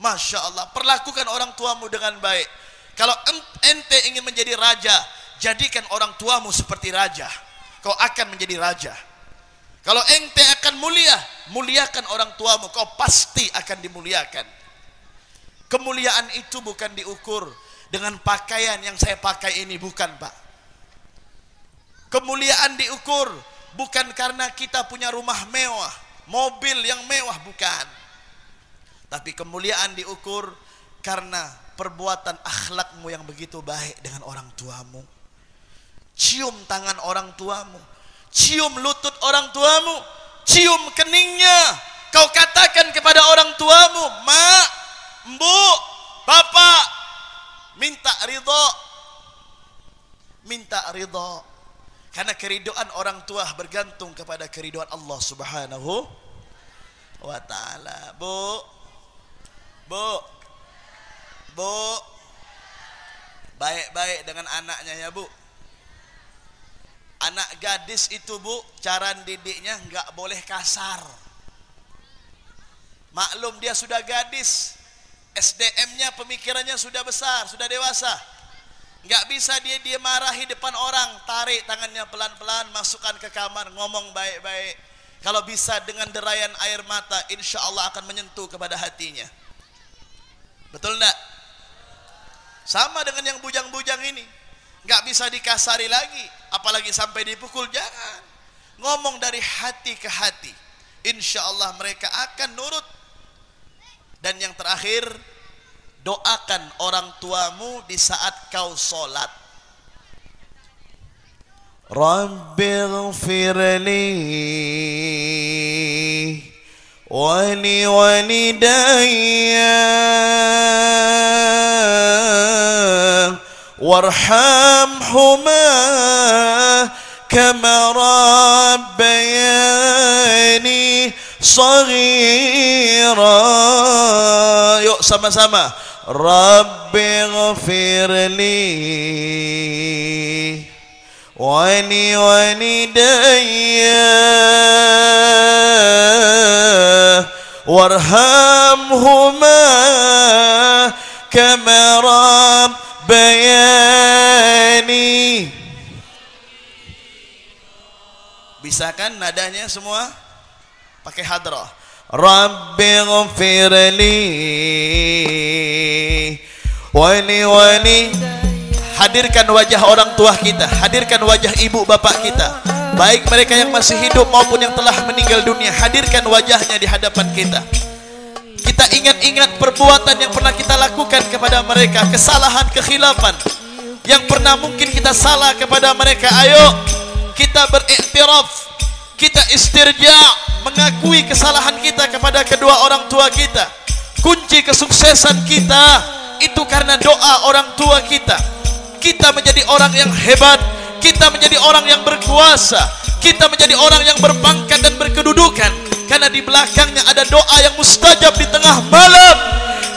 Masya Allah, perlakukan orang tuamu dengan baik. Kalau ente ingin menjadi raja, jadikan orang tuamu seperti raja. Kau akan menjadi raja. Kalau ente akan mulia, muliakan orang tuamu, kau pasti akan dimuliakan. Kemuliaan itu bukan diukur dengan pakaian yang saya pakai ini, bukan Pak. Kemuliaan diukur bukan karena kita punya rumah mewah, mobil yang mewah, bukan. Tapi kemuliaan diukur karena perbuatan akhlakmu yang begitu baik dengan orang tuamu. Cium tangan orang tuamu, cium lutut orang tuamu, cium keningnya, kau katakan kepada orang tuamu, mak, mbuk, bapak, minta ridho. Minta ridho. Karena keridoan orang tua bergantung kepada keridoan Allah Subhanahu wa ta'ala. Bu, baik-baik dengan anaknya ya bu. Anak gadis itu bu, cara didiknya nggak boleh kasar. Maklum dia sudah gadis, SDM-nya, pemikirannya sudah besar, sudah dewasa. Nggak bisa dia marahi depan orang, tarik tangannya pelan-pelan, masukkan ke kamar, ngomong baik-baik. Kalau bisa dengan derayan air mata, insya Allah akan menyentuh kepada hatinya. Betul enggak? Sama dengan yang bujang-bujang ini, nggak bisa dikasari lagi, apalagi sampai dipukul. Jangan, ngomong dari hati ke hati, insya Allah mereka akan nurut. Dan yang terakhir, doakan orang tuamu di saat kau sholat. Rabbighfirli wa li walidayya warhamhuma kama rabbayani shaghira. Yuk sama-sama. Rabbighfirli wa li walidayya warhamhuma kama rabbayani. Bisa kan nadanya semua? Pakai hadrah. Rabbighfirli wa li walidayya. Hadirkan wajah orang tua kita, hadirkan wajah ibu bapak kita, baik mereka yang masih hidup maupun yang telah meninggal dunia. Hadirkan wajahnya di hadapan kita. Kita ingat-ingat perbuatan yang pernah kita lakukan kepada mereka, kesalahan, kekhilafan yang pernah mungkin kita salah kepada mereka. Ayo kita beriktiraf, kita istirja, mengakui kesalahan kita kepada kedua orang tua kita. Kunci kesuksesan kita itu karena doa orang tua kita. Kita menjadi orang yang hebat, kita menjadi orang yang berkuasa, kita menjadi orang yang berpangkat dan berkedudukan karena di belakangnya ada doa yang mustajab di tengah malam,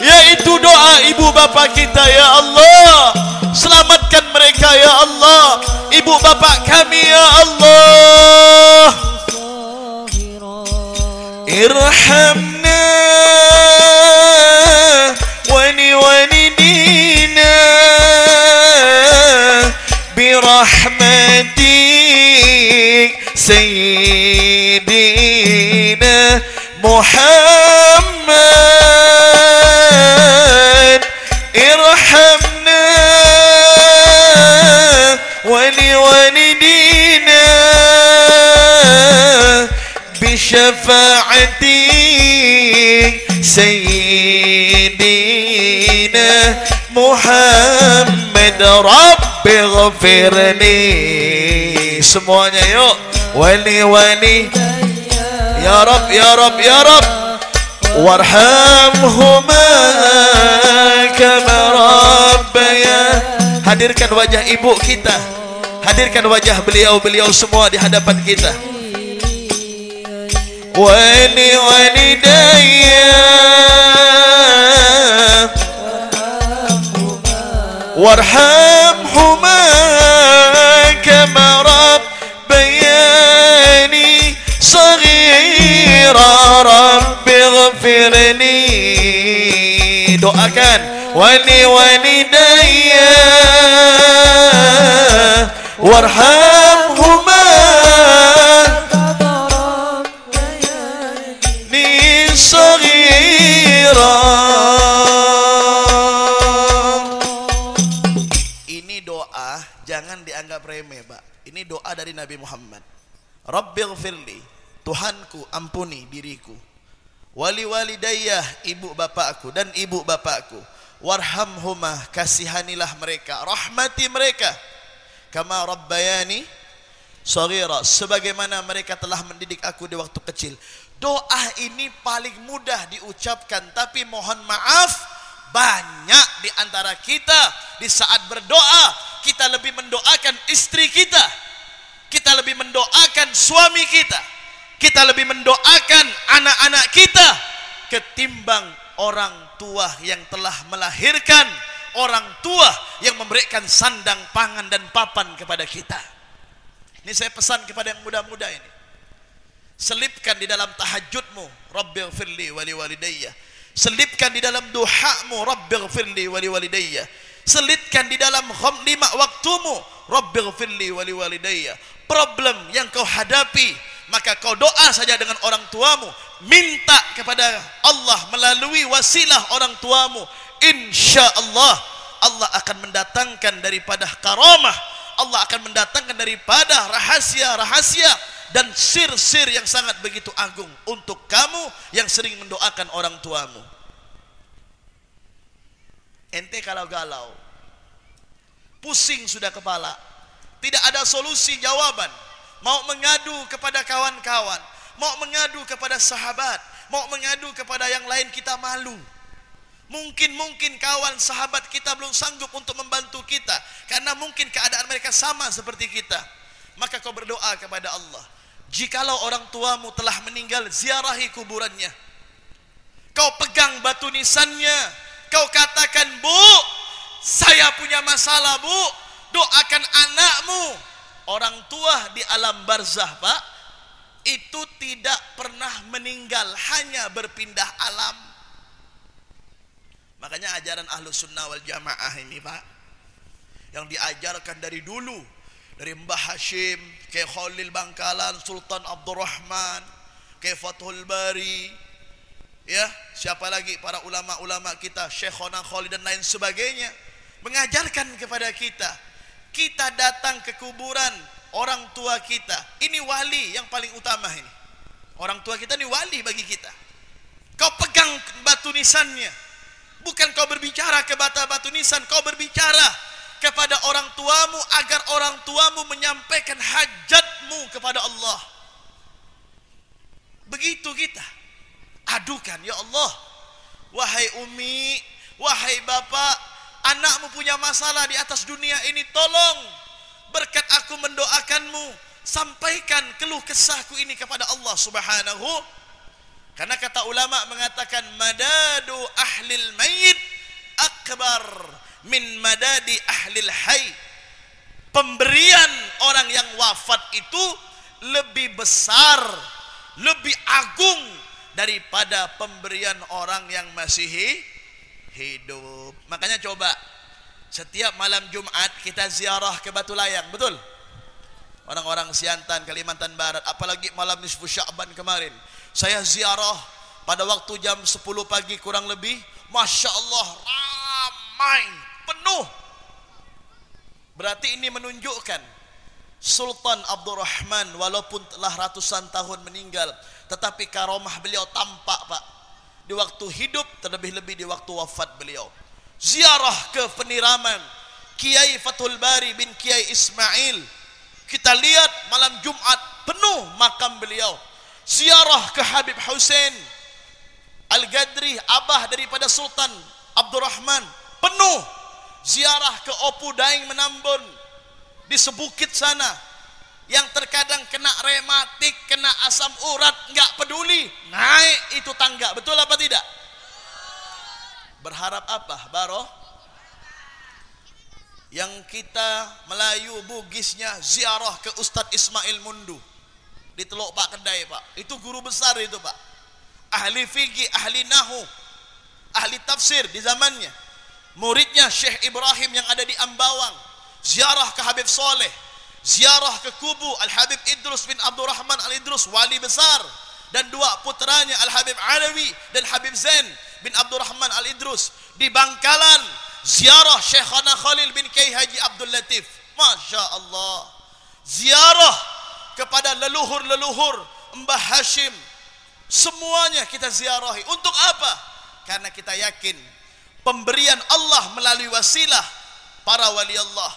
yaitu doa ibu bapak kita. Ya Allah, selamatkan mereka ya Allah, ibu bapak kami ya Allah. Irhamna wa li walidina birahmatik sayyidina Muhammad. Irhamna wa li walidina bisyafaati sayyidina Muhammad. Rabbighfirli, semuanya yuk. Wali ya Rabb ya Rabb ya Rabb warhamhuma kama rabbaya. Hadirkan wajah ibu kita, hadirkan wajah beliau-beliau semua di hadapan kita. Wali walidayya warhamhuma kama rabbayani shaghira. Rabbighfirli, doakan. Wali walidayya warhamhuma ni shaghira. Jangan dianggap remeh, Pak. Ini doa dari Nabi Muhammad. Rabbighfirli, Tuhanku ampuni diriku. Wali walidayya, ibu bapakku dan ibu bapakku. Warhamhumah, kasihanilah mereka, rahmati mereka. Kama rabbayani, shaghira, sebagaimana mereka telah mendidik aku di waktu kecil. Doa ini paling mudah diucapkan, tapi mohon maaf, banyak di antara kita di saat berdoa kita lebih mendoakan istri kita, kita lebih mendoakan suami kita, kita lebih mendoakan anak-anak kita ketimbang orang tua yang telah melahirkan, orang tua yang memberikan sandang, pangan dan papan kepada kita. Ini saya pesan kepada yang muda-muda ini. Selipkan di dalam tahajudmu, Rabbighfirli wa liwalidayya. Selipkan di dalam duhamu, Rabbighfirli wa liwalidayya. Selipkan di dalam 5 waktumu, Rabbighfirli wa liwalidayya. Problem yang kau hadapi, maka kau doa saja dengan orang tuamu, minta kepada Allah melalui wasilah orang tuamu. Insya Allah, Allah akan mendatangkan daripada karamah, Allah akan mendatangkan daripada rahasia-rahasia dan sir-sir yang sangat begitu agung untuk kamu yang sering mendoakan orang tuamu. Ente kalau galau, pusing sudah kepala, tidak ada solusi jawaban, mau mengadu kepada kawan-kawan, mau mengadu kepada sahabat, mau mengadu kepada yang lain, kita malu. Mungkin kawan sahabat kita belum sanggup untuk membantu kita karena mungkin keadaan mereka sama seperti kita. Maka kau berdoa kepada Allah. Jikalau orang tuamu telah meninggal, ziarahi kuburannya. Kau pegang batu nisannya, kau katakan, Bu, saya punya masalah, Bu, doakan anakmu. Orang tua di alam barzah, Pak, itu tidak pernah meninggal, hanya berpindah alam. Makanya ajaran Ahlus Sunnah wal Jamaah ini, Pak, yang diajarkan dari dulu, dari Mbah Hashim, ke Khalil Bangkalan, Sultan Abdurrahman, ke Fathul Bari, ya, siapa lagi para ulama-ulama kita, Syekhona Khalid dan lain sebagainya, mengajarkan kepada kita, kita datang ke kuburan orang tua kita, ini wali yang paling utama ini. Orang tua kita ini wali bagi kita. Kau pegang batu nisannya. Bukan kau berbicara ke batu nisan, kau berbicara kepada orang tuamu agar orang tuamu menyampaikan hajatmu kepada Allah. Begitu kita adukan, ya Allah, wahai Umi, wahai Bapak, anakmu punya masalah di atas dunia ini, tolong berkat aku mendoakanmu, sampaikan keluh kesahku ini kepada Allah Subhanahu. Karena kata ulama mengatakan, madadu ahlil mayyit akbar min madadi ahlil hayy. Pemberian orang yang wafat itu lebih besar, lebih agung daripada pemberian orang yang masih hidup. Makanya coba setiap malam Jumat kita ziarah ke Batu Layang, betul? Orang-orang Siantan, Kalimantan Barat, apalagi malam nisfu Sya'ban kemarin, saya ziarah pada waktu jam 10 pagi kurang lebih. Masya Allah, ramai, penuh. Berarti ini menunjukkan Sultan Abdurrahman walaupun telah ratusan tahun meninggal, tetapi karomah beliau tampak, Pak, di waktu hidup, terlebih-lebih di waktu wafat beliau. Ziarah ke peniraman Kiai Fathul Bari bin Kiai Ismail, kita lihat malam Jumat penuh makam beliau. Ziarah ke Habib Hussein Al-Gadri, abah daripada Sultan Abdurrahman, penuh. Ziarah ke Opu Daeng Menambun, di sebukit sana, yang terkadang kena rematik, kena asam urat, nggak peduli, naik itu tangga, betul apa tidak? Berharap apa? Baroh. Yang kita Melayu Bugisnya ziarah ke Ustadz Ismail Mundu di Teluk Pak Kedai, Pak. Itu guru besar itu, Pak. Ahli fikih, ahli nahu, ahli tafsir di zamannya. Muridnya Syekh Ibrahim yang ada di Ambawang. Ziarah ke Habib Soleh, ziarah ke kubu Al-Habib Idrus bin Abdurrahman Al-Idrus, wali besar, dan dua putranya Al-Habib Alawi dan Habib Zain bin Abdurrahman Al-Idrus. Di Bangkalan ziarah Syekhana Khalil bin Kiai Haji Abdul Latif. Masya Allah. Ziarah kepada leluhur-leluhur Mbah Hashim, semuanya kita ziarahi. Untuk apa? Karena kita yakin pemberian Allah melalui wasilah para wali Allah,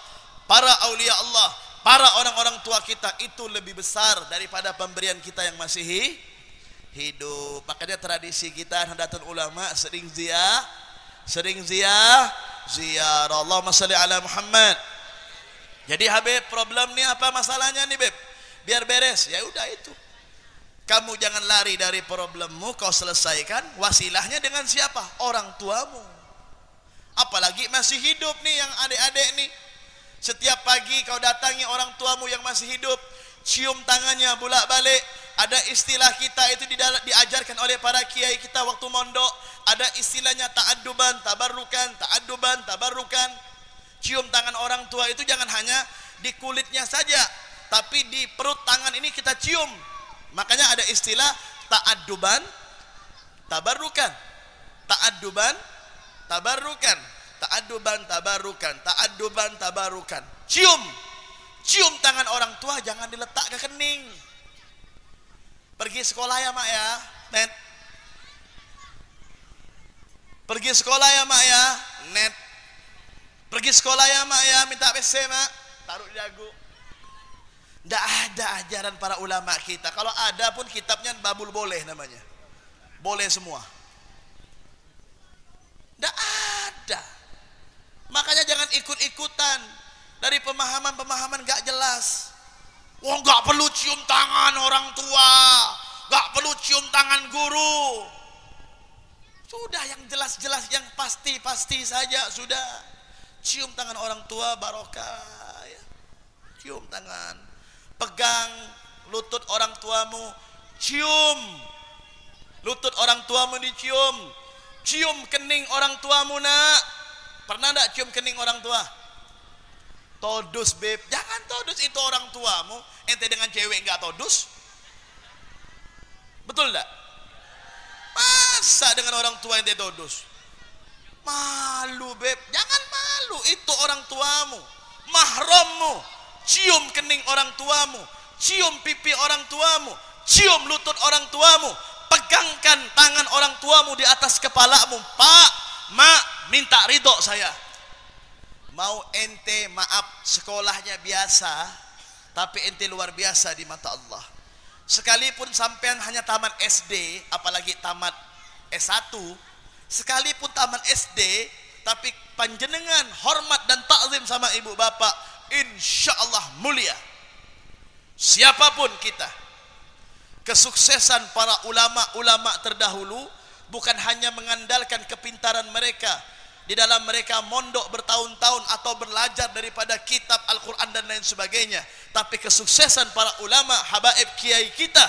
para aulia Allah, para orang-orang tua kita itu lebih besar daripada pemberian kita yang masih hidup. Makanya tradisi kita Nahdlatul Ulama sering ziarah. Allahumma shalli ala Muhammad. Jadi Habib, problem nih apa masalahnya nih Beb? Biar beres. Ya udah itu. Kamu jangan lari dari problemmu, kau selesaikan. Wasilahnya dengan siapa? Orang tuamu. Apalagi masih hidup nih yang adik-adik nih. Setiap pagi kau datangi orang tuamu yang masih hidup, cium tangannya bolak-balik. Ada istilah kita itu diajarkan oleh para kiai kita waktu mondok. Ada istilahnya ta'adduban, tabarrukan. Cium tangan orang tua itu jangan hanya di kulitnya saja, tapi di perut tangan ini kita cium. Makanya ada istilah ta'adduban, tabarrukan. Cium tangan orang tua, jangan diletak ke kening. Pergi sekolah ya mak ya, net. Pergi sekolah ya mak ya, net. Pergi sekolah ya mak ya, minta PC mak, taruh di dagu. Tidak ada ajaran para ulama kita. Kalau ada pun kitabnya babul boleh namanya, boleh semua. Tidak ada. Makanya jangan ikut-ikutan dari pemahaman-pemahaman gak jelas. Wah, gak perlu cium tangan orang tua, gak perlu cium tangan guru. Sudah yang jelas-jelas, yang pasti-pasti saja sudah. Cium tangan orang tua barokah ya. Cium tangan. Pegang lutut orang tuamu, cium. Lutut orang tuamu dicium. Cium kening orang tuamu nak. Pernah enggak cium kening orang tua? Todus beb, jangan todus itu orang tuamu. Ente dengan cewek enggak todus? Betul enggak? Masa dengan orang tua ente todus? Malu beb, jangan malu, itu orang tuamu, mahrammu. Cium kening orang tuamu, cium pipi orang tuamu, cium lutut orang tuamu, pegangkan tangan orang tuamu di atas kepalamu. Pak, mak, minta ridho saya. Mau ente maaf sekolahnya biasa, tapi ente luar biasa di mata Allah. Sekalipun sampean hanya tamat SD, apalagi tamat S1, sekalipun tamat SD, tapi panjenengan hormat dan takzim sama ibu bapak, insya Allah mulia. Siapapun kita, kesuksesan para ulama-ulama terdahulu bukan hanya mengandalkan kepintaran mereka di dalam mereka mondok bertahun-tahun atau belajar daripada kitab Al-Quran dan lain sebagainya, tapi kesuksesan para ulama, habaib kiai kita,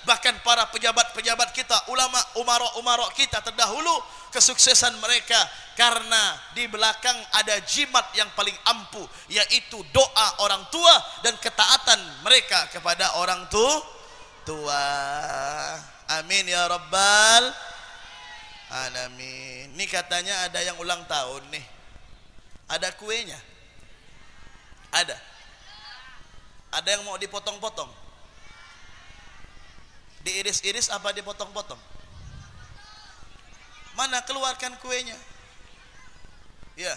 bahkan para pejabat-pejabat kita, ulama, umara kita terdahulu, kesuksesan mereka karena di belakang ada jimat yang paling ampuh, yaitu doa orang tua dan ketaatan mereka kepada orang tua. Amin ya rabbal alamin. Ini katanya ada yang ulang tahun nih. Ada kuenya? Ada. Ada yang mau dipotong-potong? Diiris-iris apa dipotong-potong? Mana, keluarkan kuenya. Ya.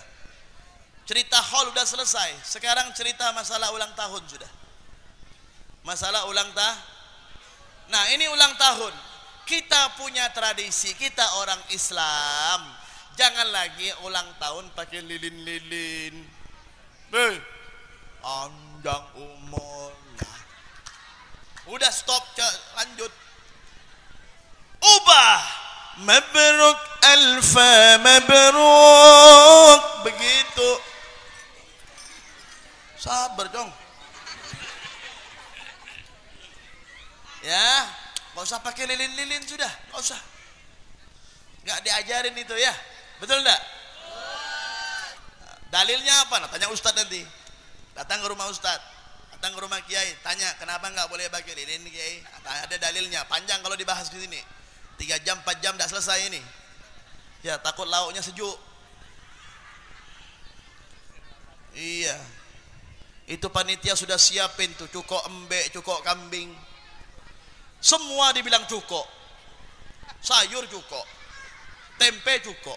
Cerita haul udah selesai. Sekarang cerita masalah ulang tahun sudah. Masalah ulang tahun. Nah, ini ulang tahun. Kita punya tradisi, kita orang Islam. Jangan lagi ulang tahun pakai lilin-lilin. Panjang umurnya. Udah stop, lanjut. Ubah. Mabruk alfa mabruk. Begitu. Sabar dong. Ya, nggak usah pakai lilin-lilin sudah, nggak usah. Nggak diajarin itu ya, betul nggak? Dalilnya apa? Nah, tanya ustadz nanti. Datang ke rumah ustadz, datang ke rumah kiai, tanya kenapa nggak boleh pakai lilin kiai? Ada dalilnya, panjang kalau dibahas di sini. 3 jam, 4 jam tidak selesai ini. Ya, takut lauknya sejuk. Iya, itu panitia sudah siapin tuh cuko embek, cuko kambing. Semua dibilang cuko, sayur cuko, tempe cuko.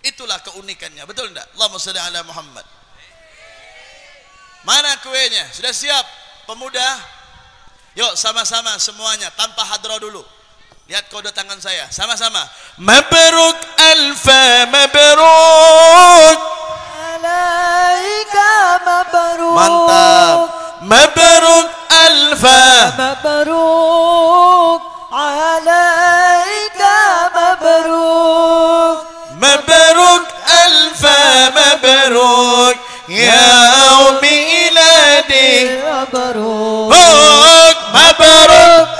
Itulah keunikannya, betul enggak? Allahumma shalli ala Muhammad. Mana kuenya? Sudah siap pemuda? Yuk sama-sama semuanya tanpa hadroh dulu. Lihat kode tangan saya. Sama-sama. Mabruk alfa mabruk.
Alaika mabruk.
Mantap. Mabruk alfa
mabruk. Alaika mabruk.
Mabruk alfa mabruk. Ya miladi
mabruk.
Mabruk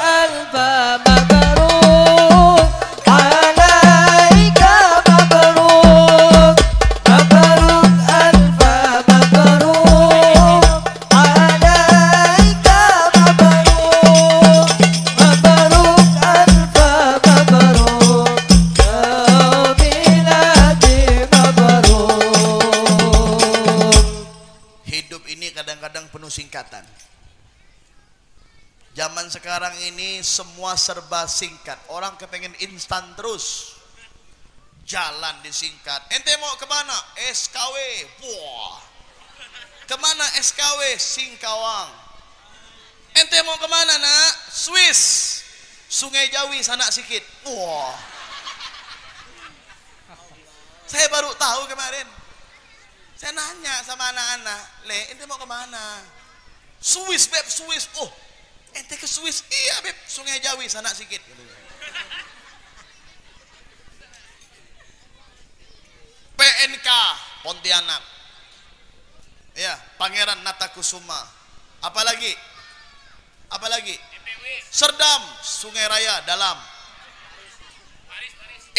alfa mabruk. Alaika mabruk. Mabruk alfa mabruk. Alaika mabruk. Mabruk alfa mabruk. Ya miladi mabruk.
Hidup ini kadang-kadang penuh singkatan. Zaman sekarang ini semua serba singkat. Orang kepengen instan terus. Jalan disingkat. Ente mau kemana? SKW. Wah. Kemana SKW? Singkawang. Ente mau kemana nak? Swiss. Sungai Jawi sana sikit. Wah. Saya baru tahu kemarin. Saya nanya sama anak-anak, Le, ente mau kemana? Swiss, Beb, Swiss. Oh, ente ke Swiss? Iya, Beb, Sungai Jawi sana sikit. PNK Pontianak. Ya, Pangeran Natakusuma. Apalagi? Apalagi? Serdam, Sungai Raya Dalam.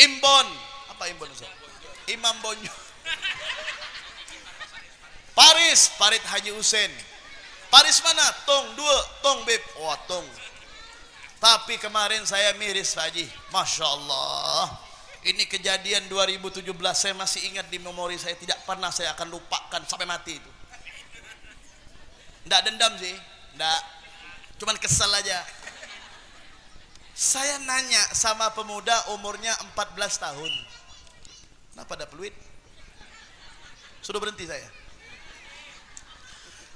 Imbon, apa Imbon? Imam Bonyo. Paris, Parit Haji Husein. Paris mana? Tong, dua, Tong Beb. Wah, Tong. Tapi kemarin saya miris Pak Haji. Masya Allah. Ini kejadian 2017. Saya masih ingat di memori saya. Tidak pernah saya akan lupakan sampai mati itu. Nggak dendam sih. Nggak. Cuman kesel aja. Saya nanya sama pemuda umurnya 14 tahun. Kenapa ada peluit? Sudah berhenti saya.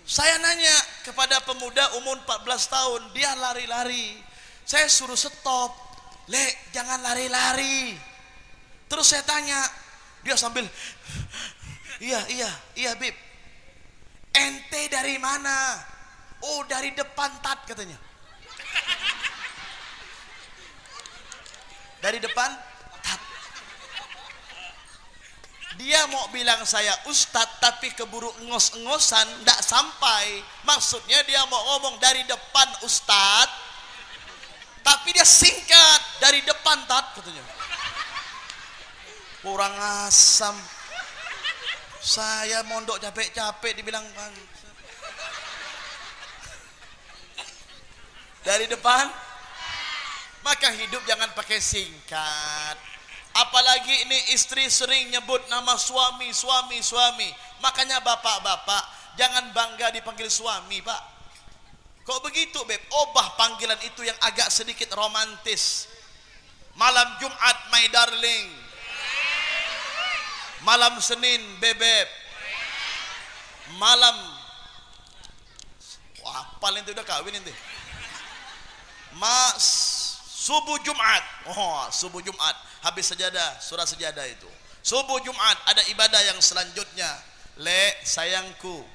Saya nanya kepada pemuda umur 14 tahun, dia lari-lari. Saya suruh stop. Le, jangan lari-lari. Terus saya tanya, dia sambil, iya Bib. Ente dari mana? Oh, dari depan Tat katanya. Dari depan Tat. Dia mau bilang saya ustadz tapi keburu ngos-ngosan, ndak sampai. Maksudnya dia mau ngomong dari depan ustadz, tapi dia singkat dari depan Tat katanya. Kurang asam. Saya mondok capek-capek dibilang dari depan. Maka hidup jangan pakai singkat. Apalagi ini istri sering nyebut nama suami. Makanya bapak-bapak jangan bangga dipanggil suami, Pak. Kok begitu, Beb? Obah panggilan itu yang agak sedikit romantis. Malam Jumat, my darling. Malam Senin, Bebeb. Malam, wah, paling itu udah kawin ini. Subuh Jumat. Oh, subuh Jumat. Habis sejadah, surah sejadah itu. Subuh Jumat ada ibadah yang selanjutnya. Le, sayangku.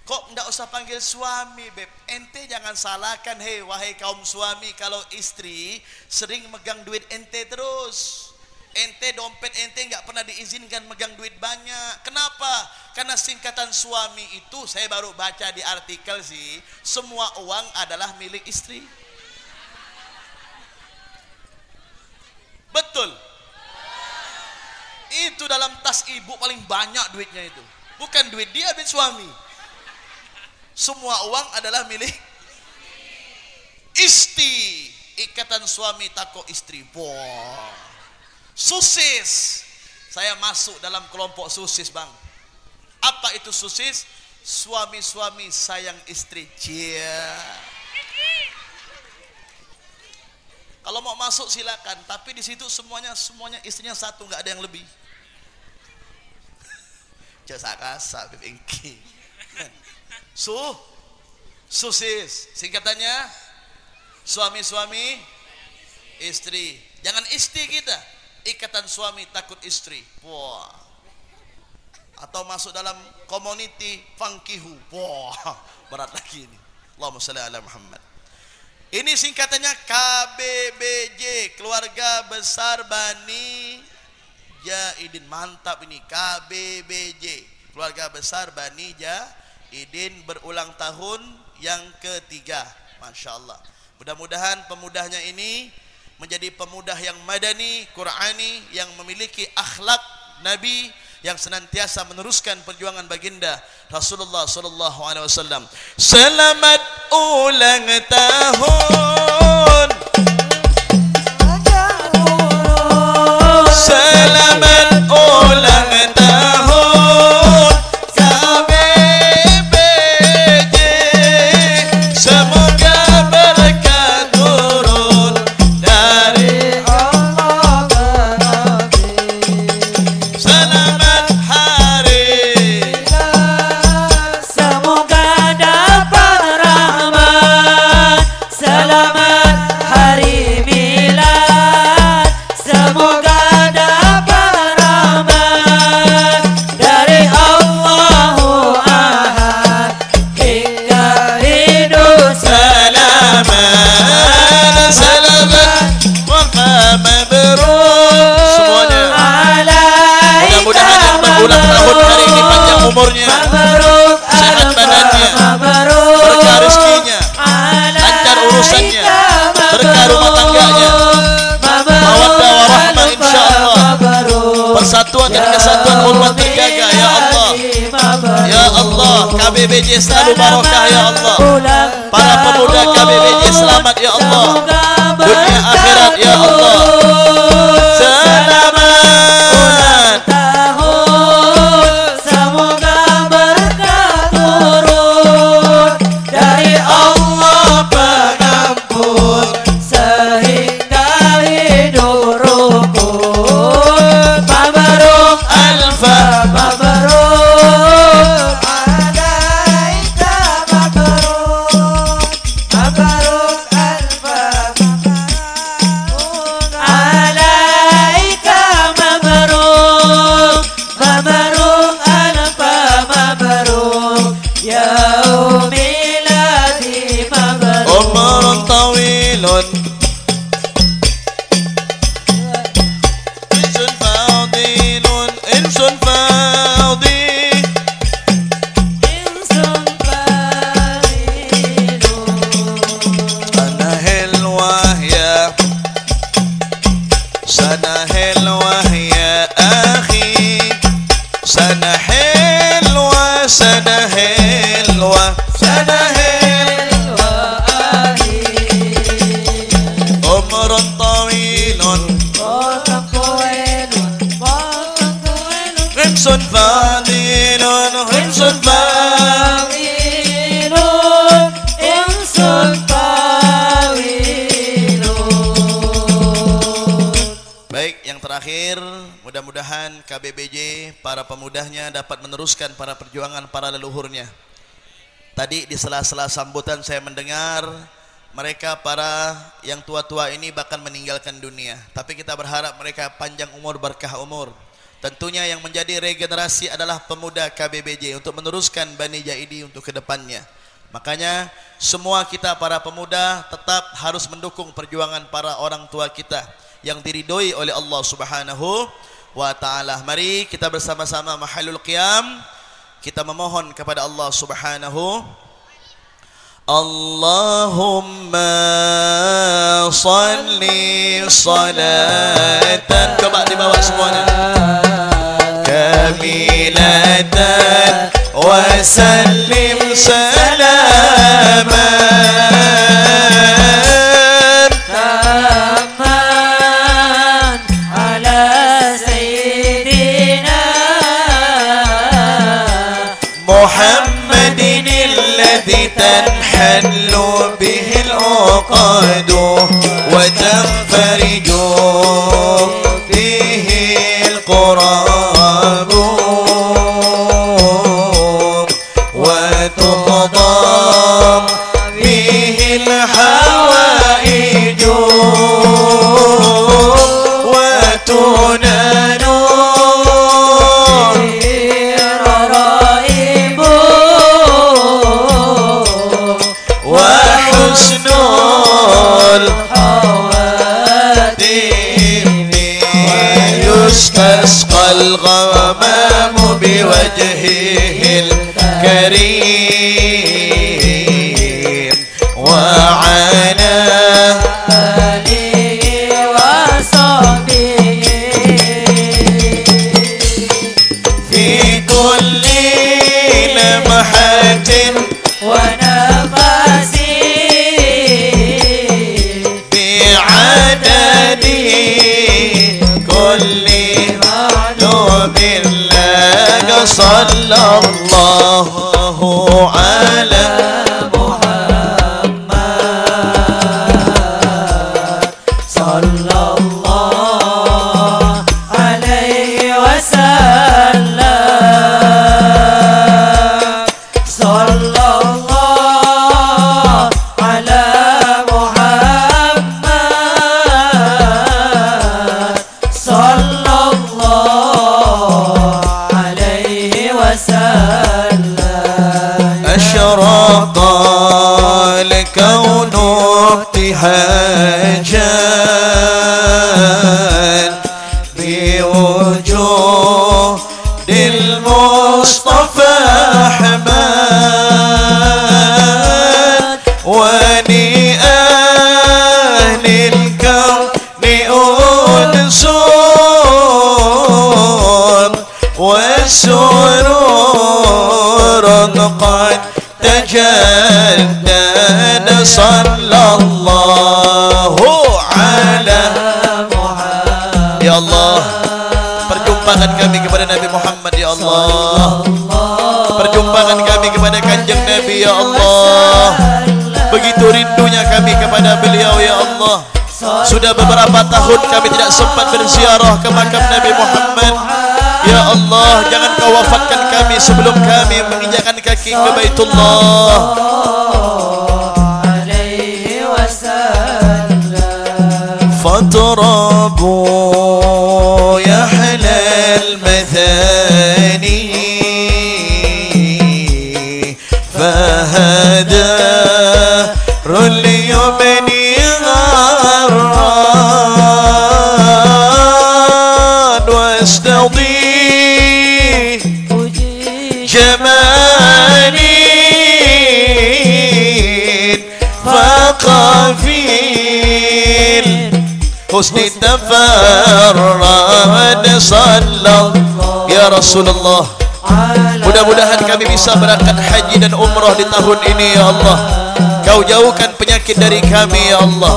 Kok enggak usah panggil suami, Beb? Ente jangan salahkan, hei wahai kaum suami, kalau istri sering megang duit ente terus. Ente dompet ente nggak pernah diizinkan megang duit banyak. Kenapa? Karena singkatan suami itu saya baru baca di artikel sih, semua uang adalah milik istri. Betul. Itu dalam tas ibu paling banyak duitnya itu. Bukan duit dia, duit suami. Semua uang adalah milik istri. Ikatan suami tako istri. Wah. Susis. Saya masuk dalam kelompok susis, Bang. Apa itu susis? Suami-suami sayang istri. Cia. Kalau mau masuk silakan, tapi di situ semuanya istrinya satu, nggak ada yang lebih. Cesakasa bibingki. Susis, singkatannya suami-suami istri. Jangan istri kita, ikatan suami takut istri. Wah. Atau masuk dalam community fankihu. Wah, berat lagi ini. Allahumma shalli ala Muhammad. Ini singkatannya KBBJ, Keluarga Besar Bani Jaidin. Mantap ini, KBBJ, Keluarga Besar Bani Jaidin, berulang tahun yang ketiga. Masya Allah. Mudah-mudahan pemudahnya ini menjadi pemudah yang madani, Qurani, yang memiliki akhlak Nabi, yang senantiasa meneruskan perjuangan baginda Rasulullah sallallahu alaihi wasallam. Selamat ulang tahun. Selamat ulang tahun KBBJ. Semoga berkah turun dari Allah ke Nabi. Selamat hari,
Semoga dapat rahmat. Selamat hari milad. Semoga dapat rahmat dari Allahu Ahad hingga hidup.
selamat, selamat, mabrur semuanya. Mudah-mudahan yang berulang tahun hari ini panjang umurnya, sehat badannya, berkah rezekinya, lancar urusannya, berkah rumah tangganya, mawaddah warahmah insyaallah, persatuan dan kesatuan umat terjaga ya Allah. Ya Allah, KBBJ selalu barokah ya Allah. Para pemuda KBBJ selamat ya Allah, dunia akhirat ya Allah. Selamat
tahun, semoga berkah turun dari Allah pengampun sehingga hidup rukun. Mabruk
alfa
mabruk alaika mabruk. Mabruk alfa mabruk alaika mabruk. Mabruk alfa mabruk yaum miladi mabruk.
umrun tawilun insun fadilun insun fadil
Insun fadilun.
sana helwah ya sana helwah ya akhi sana helwah sana helwah sana helwah umrun tawilun insun fadilun insun fadil Baik, yang terakhir, mudah-mudahan KBBJ, para pemudanya dapat meneruskan para perjuangan para leluhurnya. Tadi di sela-sela sambutan saya mendengar mereka para yang tua-tua ini bahkan meninggalkan dunia. Tapi kita berharap mereka panjang umur, berkah umur. Tentunya yang menjadi regenerasi adalah pemuda KBBJ untuk meneruskan Bani Jaidi untuk kedepannya. Makanya semua kita para pemuda tetap harus mendukung perjuangan para orang tua kita yang diridhoi oleh Allah Subhanahu wa taala. Mari kita bersama-sama mahallul qiyam, kita memohon kepada Allah Subhanahu. Allahumma salli salatan, coba dibawa semuanya, kamilatan wa sallim salaman
Taman ala sayyidina
Muhammadin alladhi tanhallu bihi al-uqad wa tanfariju bihi al-qurab فاسقى الغمام بوجهه الكريم وعلى
آله وصحبه
في كل لمحة
ونفس
بعدد كل معلوم لك صلى الله على
محمد صلى الله عليه وسلم صلى الله على محمد صلى الله عليه وسلم
أشرق الكون ابتهاجا بوجود المصطفى أحمد ولأهل الكون أنس والسرور قد تجدد صلى الله على
محمد
Ya Allah, perjumpakan kami kepada Nabi Muhammad ya Allah. Perjumpakan kami kepada kanjeng Nabi ya Allah. Begitu rindunya kami kepada beliau ya Allah. Sudah beberapa tahun kami tidak sempat berziarah ke makam Nabi Muhammad. Ya Allah, jangan kau wafatkan kami sebelum kami menginjakkan kaki ke Baitullah.
عليه وسلم
فاضربوا يا أحلى المثاني فهدى اليمن غران واستضيء جمالي فقفيل حسن تفرد صلى يا رسول الله. Mudah-mudahan kami bisa berangkat haji dan umrah di tahun ini ya Allah. Kau jauhkan penyakit dari kami ya Allah.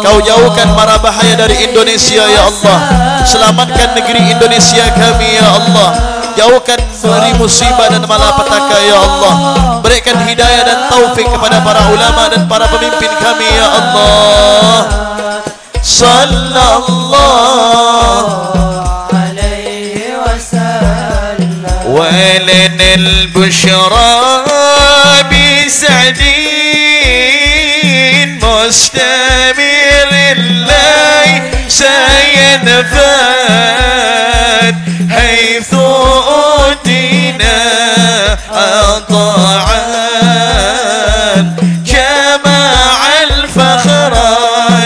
Kau jauhkan mara bahaya dari Indonesia ya Allah. Selamatkan negeri Indonesia kami ya Allah. Jauhkan dari musibah dan malapetaka ya Allah. Berikan hidayah dan taufik kepada para ulama dan para pemimpin kami ya Allah. Sallallahu
عليه وسلم
ولنا البشرى بسعد مستمر ليس ينفد حيث أوتينا عطاء جمع الفخر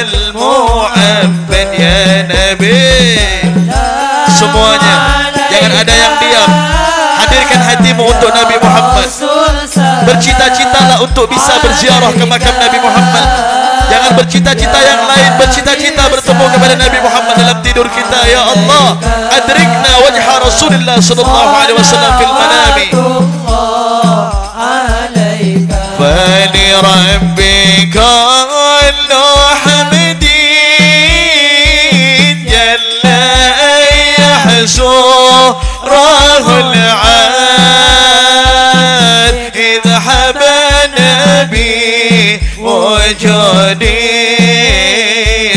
المعبد يا نبي. Semuanya jangan ada yang diam. Hadirkan hatimu untuk Nabi Muhammad. Bercita-citalah untuk bisa berziarah ke makam Nabi Muhammad. Jangan bercita-cita yang lain. Bercita-cita bertemu kepada Nabi Muhammad dalam tidur kita ya Allah. Adrikna wajha Rasulullah sallallahu alaihi wasallam fil manami. Fali rabbika hamdin jalla يحسره العاد إذا حبنا بوجود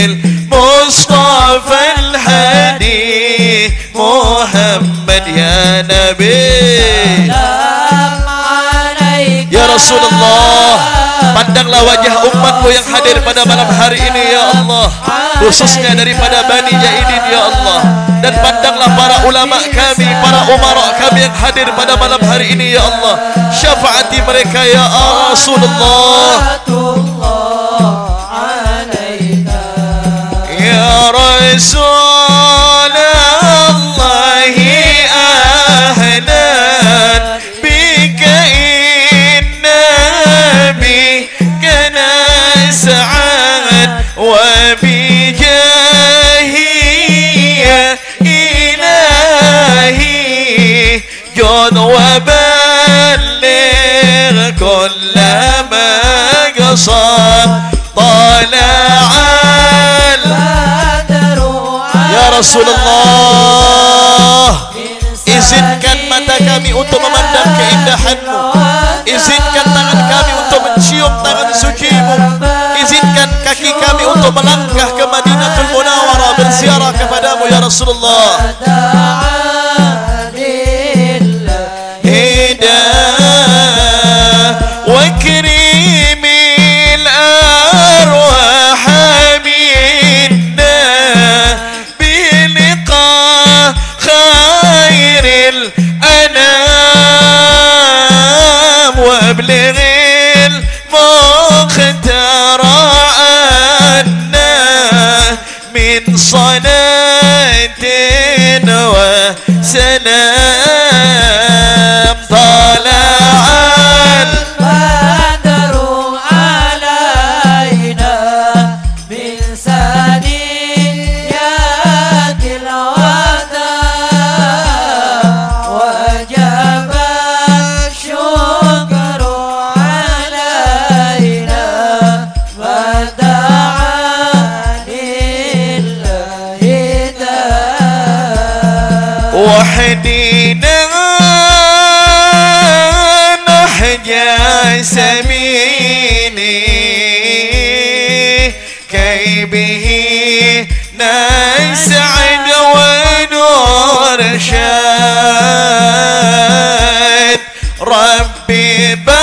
المصطفى الحديث محمد يا نبي Ya Rasulullah, pandanglah wajah umatmu yang hadir pada malam hari ini ya Allah, khususnya daripada Bani Jaidin ya Allah. Dan pandanglah para ulama kami, para umara kami yang hadir pada malam hari ini ya Allah. Syafaati mereka ya Rasulullah. Ya Rasulullah Rasulullah, izinkan mata kami untuk memandang keindahan-Mu, izinkan tangan kami untuk mencium tangan suci-Mu, izinkan kaki kami untuk melangkah ke Madinatul Munawwarah berziarah kepadamu ya Rasulullah. وكريم الأرواح منا بلقاء خير الأنام وابلغ المختار عنا من صلاة وسلام. طلع وحدينا نحيا سبيلي كي به نسعد ونرشد. ربي بلغنا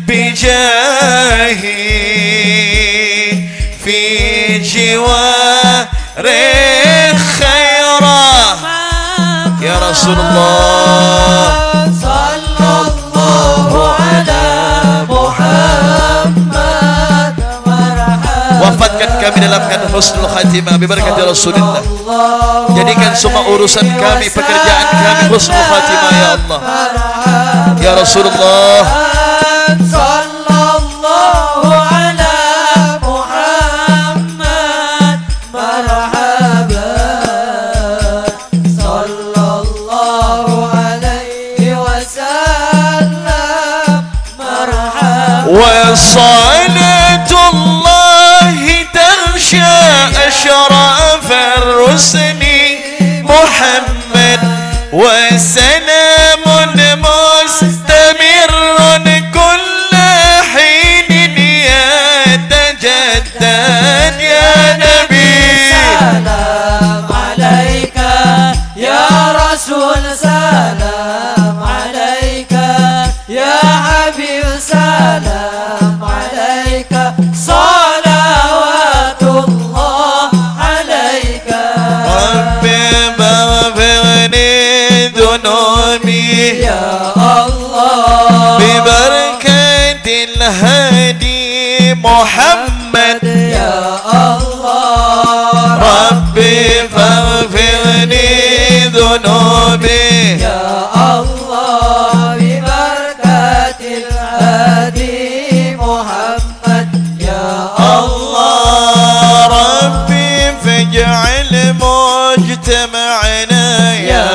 بجاهي في جوار خيرا يا رسول الله.
صلى الله على محمد.
Wafatkan kami dalam keadaan husnul khatimah biberkat Rasulullah. Jadikan semua urusan kami, pekerjaan kami husnul khatimah ya Allah. Ya Rasulullah.
Sallallahu ala Muhammad. Marhaban. Sallallahu alaihi wasallam. Marhaban.
وصلاة الله تغشى أشراف الرسل محمد وسلام مستمر كل حين يتجدد يا نبي.
سلام عليك يا رسول. سلام عليك يا حبيب. سلام عليك صلوات الله عليك.
ربي اغفرني ذنوبي
يا الله
ببركة الهادي محمد.
يا الله
ربي فاغفرني ذنوبي
يا الله ببركة الهادي محمد. يا
الله. ربي فاجعل مجتمعنا
يا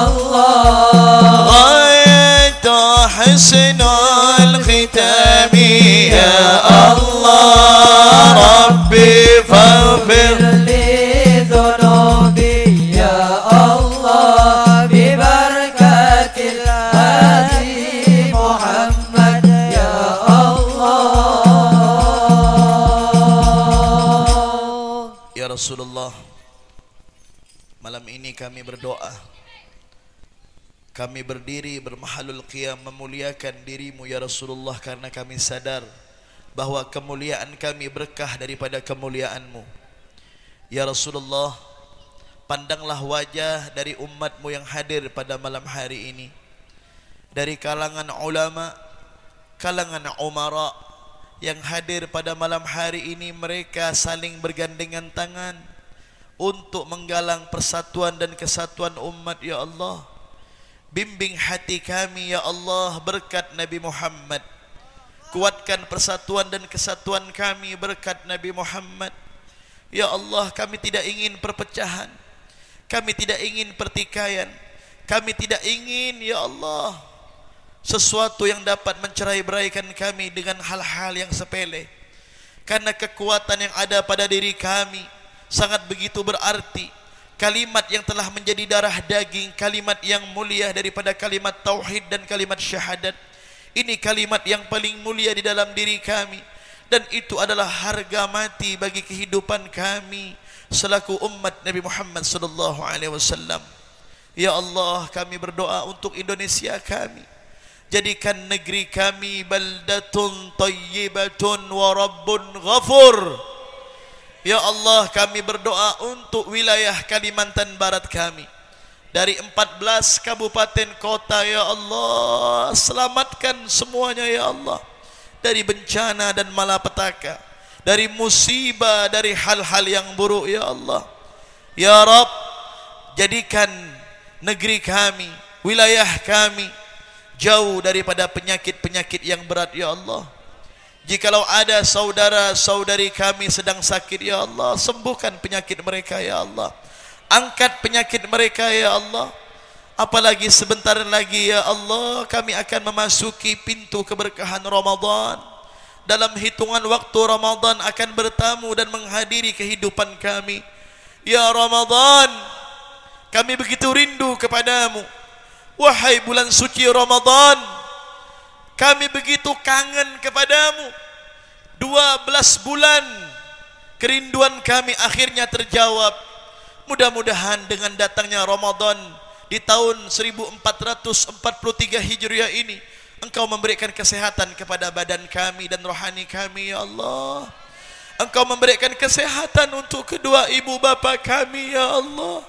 الله
غاية حسن الختام يا الله. ربي فاغفر
لي ذنوبي يا الله ببركة الهادي محمد. يا الله.
Ya Rasulullah, malam ini kami berdoa, kami berdiri bermahalul qiyam memuliakan dirimu ya Rasulullah, karena kami sadar bahwa kemuliaan kami berkah daripada kemuliaanmu. Ya Rasulullah, pandanglah wajah dari umatmu yang hadir pada malam hari ini, dari kalangan ulama, kalangan umara yang hadir pada malam hari ini. Mereka saling bergandengan tangan untuk menggalang persatuan dan kesatuan umat ya Allah. Bimbing hati kami ya Allah berkat Nabi Muhammad. Kuatkan persatuan dan kesatuan kami berkat Nabi Muhammad. Ya Allah, kami tidak ingin perpecahan, kami tidak ingin pertikaian, kami tidak ingin ya Allah sesuatu yang dapat mencerai-beraikan kami dengan hal-hal yang sepele. karena kekuatan yang ada pada diri kami sangat begitu berarti. Kalimat yang telah menjadi darah daging, kalimat yang mulia daripada kalimat tauhid dan kalimat syahadat. Ini kalimat yang paling mulia di dalam diri kami, dan itu adalah harga mati bagi kehidupan kami selaku umat Nabi Muhammad sallallahu alaihi wasallam. Ya Allah, kami berdoa untuk Indonesia kami. Jadikan negeri kami baldatun tayyibatun wa rabbun ghafur. Ya Allah, kami berdoa untuk wilayah Kalimantan Barat kami. Dari 14 kabupaten kota, ya Allah, selamatkan semuanya ya Allah. Dari bencana dan malapetaka, dari musibah, dari hal-hal yang buruk ya Allah. Ya Rabb, jadikan negeri kami, wilayah kami jauh daripada penyakit-penyakit yang berat ya Allah. Jikalau ada saudara-saudari kami sedang sakit ya Allah, sembuhkan penyakit mereka ya Allah. Angkat penyakit mereka ya Allah. Apalagi sebentar lagi ya Allah, kami akan memasuki pintu keberkahan Ramadan. Dalam hitungan waktu Ramadan akan bertamu dan menghadiri kehidupan kami. Ya Ramadan, kami begitu rindu kepadamu. Wahai bulan suci Ramadan, kami begitu kangen kepadamu. 12 bulan kerinduan kami akhirnya terjawab. Mudah-mudahan dengan datangnya Ramadan di tahun 1443 Hijriah ini, Engkau memberikan kesehatan kepada badan kami dan rohani kami ya Allah. Engkau memberikan kesehatan untuk kedua ibu bapa kami ya Allah.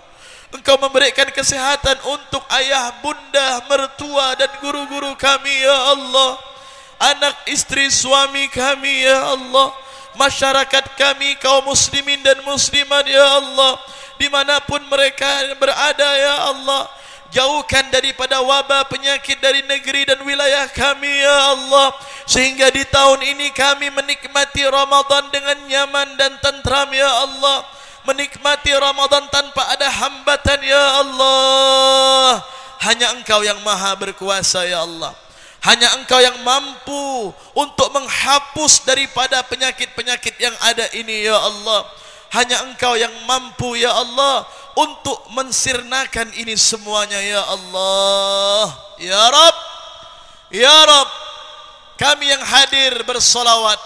Engkau memberikan kesehatan untuk ayah, bunda, mertua dan guru-guru kami ya Allah. Anak, istri, suami kami ya Allah. Masyarakat kami, kaum muslimin dan muslimat ya Allah, dimanapun mereka berada ya Allah. Jauhkan daripada wabah penyakit dari negeri dan wilayah kami ya Allah, sehingga di tahun ini kami menikmati Ramadan dengan nyaman dan tentram ya Allah. Menikmati Ramadan tanpa ada hambatan ya Allah. Hanya Engkau yang maha berkuasa ya Allah. Hanya Engkau yang mampu untuk menghapus daripada penyakit-penyakit yang ada ini ya Allah. Hanya Engkau yang mampu ya Allah untuk mensirnakan ini semuanya ya Allah. Ya Rabb, ya Rabb, kami yang hadir bersolawat,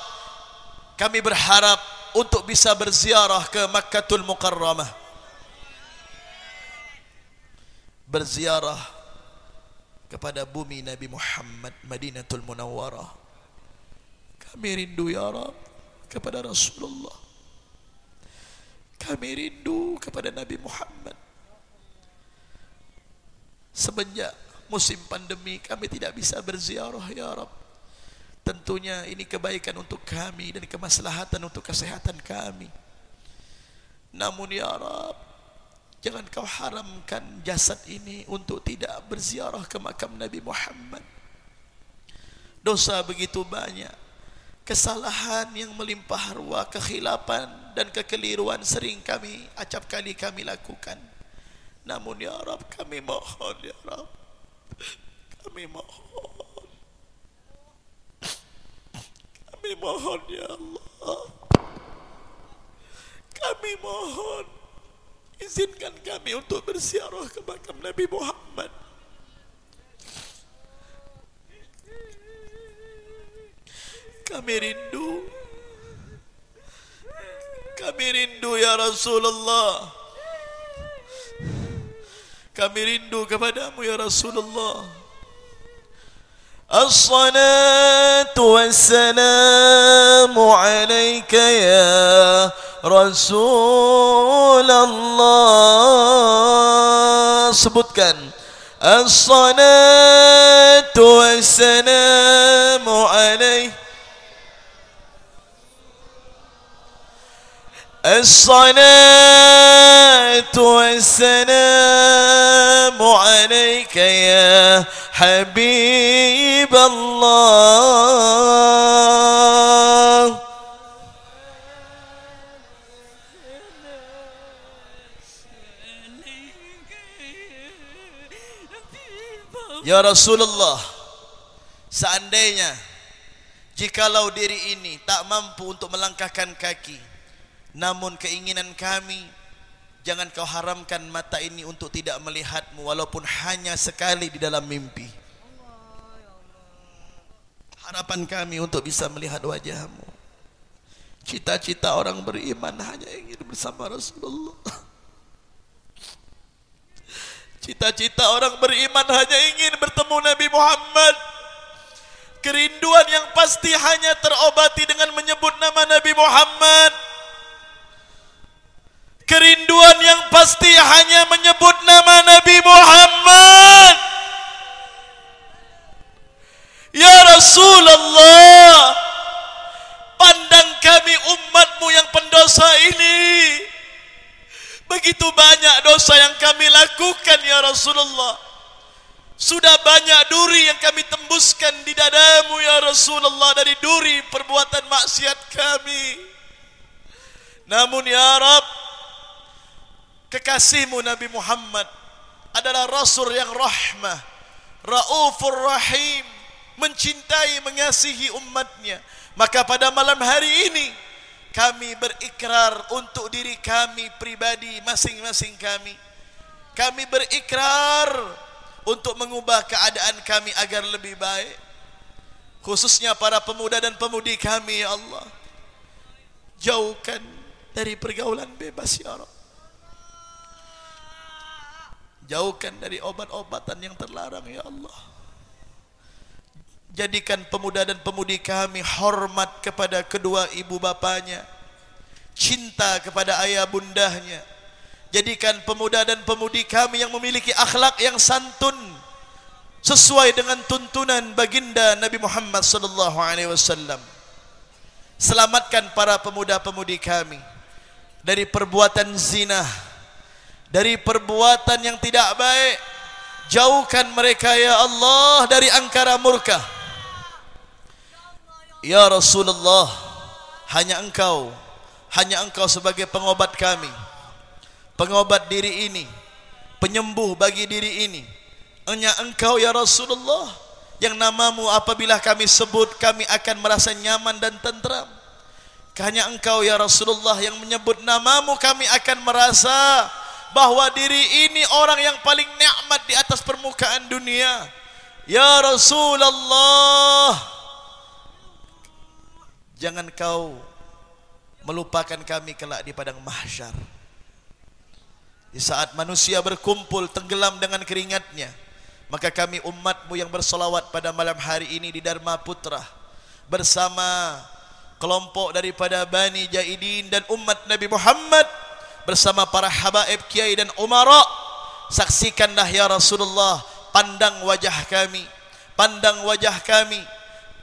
kami berharap untuk bisa berziarah ke Makkatul Mukarramah, berziarah kepada bumi Nabi Muhammad, Madinatul Munawwarah. Kami rindu ya Rabb kepada Rasulullah. Kami rindu kepada Nabi Muhammad. Semenjak musim pandemi kami tidak bisa berziarah ya Rabb. Tentunya ini kebaikan untuk kami dan kemaslahatan untuk kesehatan kami. Namun ya Rabb, jangan Kau haramkan jasad ini untuk tidak berziarah ke makam Nabi Muhammad. Dosa begitu banyak, kesalahan yang melimpah ruah, kekhilapan dan kekeliruan sering acap kali kami lakukan. Namun ya Rabb, kami mohon ya Rabb, kami mohon, kami mohon ya Allah, kami mohon, izinkan kami untuk berziarah ke makam Nabi Muhammad. Kami rindu ya Rasulullah. Kami rindu kepadamu ya Rasulullah. As-salatu wassalamu alaika ya Rasulullah. Sebutkan. As-salatu wassalamu alaika. الصلاة والسلام عليك يا حبيب الله. Ya Rasulullah, seandainya Jikalau diri ini tak mampu untuk melangkahkan kaki, namun keinginan kami, jangan kau haramkan mata ini untuk tidak melihatmu walaupun hanya sekali di dalam mimpi. Harapan kami untuk bisa melihat wajahmu. Cita-cita orang beriman hanya ingin bersama Rasulullah. Cita-cita orang beriman hanya ingin bertemu Nabi Muhammad. Kerinduan yang pasti hanya terobati dengan menyebut nama Nabi Muhammad. Kerinduan yang pasti hanya menyebut nama Nabi Muhammad. Ya Rasulullah, pandang kami umatmu yang pendosa ini. Begitu banyak dosa yang kami lakukan ya Rasulullah. Sudah banyak duri yang kami tembuskan di dadamu ya Rasulullah, dari duri perbuatan maksiat kami. Namun ya Rabb, kekasihmu Nabi Muhammad adalah Rasul yang rahmah, Raufur Rahim, mencintai, mengasihi umatnya. Maka pada malam hari ini kami berikrar untuk diri kami pribadi masing-masing kami. Kami berikrar untuk mengubah keadaan kami agar lebih baik. Khususnya para pemuda dan pemudi kami ya Allah. Jauhkan dari pergaulan bebas ya Rabb. Jauhkan dari obat-obatan yang terlarang ya Allah. Jadikan pemuda dan pemudi kami hormat kepada kedua ibu bapanya, cinta kepada ayah bundahnya. Jadikan pemuda dan pemudi kami yang memiliki akhlak yang santun sesuai dengan tuntunan baginda Nabi Muhammad sallallahu alaihi wasallam. Selamatkan para pemuda-pemudi kami dari perbuatan zina, dari perbuatan yang tidak baik. Jauhkan mereka ya Allah dari angkara murka. Ya Rasulullah, hanya Engkau sebagai pengobat kami, pengobat diri ini, penyembuh bagi diri ini. Hanya Engkau ya Rasulullah yang namamu apabila kami sebut kami akan merasa nyaman dan tentram. Hanya Engkau ya Rasulullah yang menyebut namamu kami akan merasa bahwa diri ini orang yang paling nikmat di atas permukaan dunia. Ya Rasulullah, jangan kau melupakan kami kelak di padang mahsyar. Di saat manusia berkumpul tenggelam dengan keringatnya, maka kami umatmu yang bersolawat pada malam hari ini di Dharma Putra bersama kelompok daripada Bani Jaidin dan umat Nabi Muhammad, bersama para habaib, kiai dan umara. Saksikanlah ya Rasulullah, pandang wajah kami, pandang wajah kami.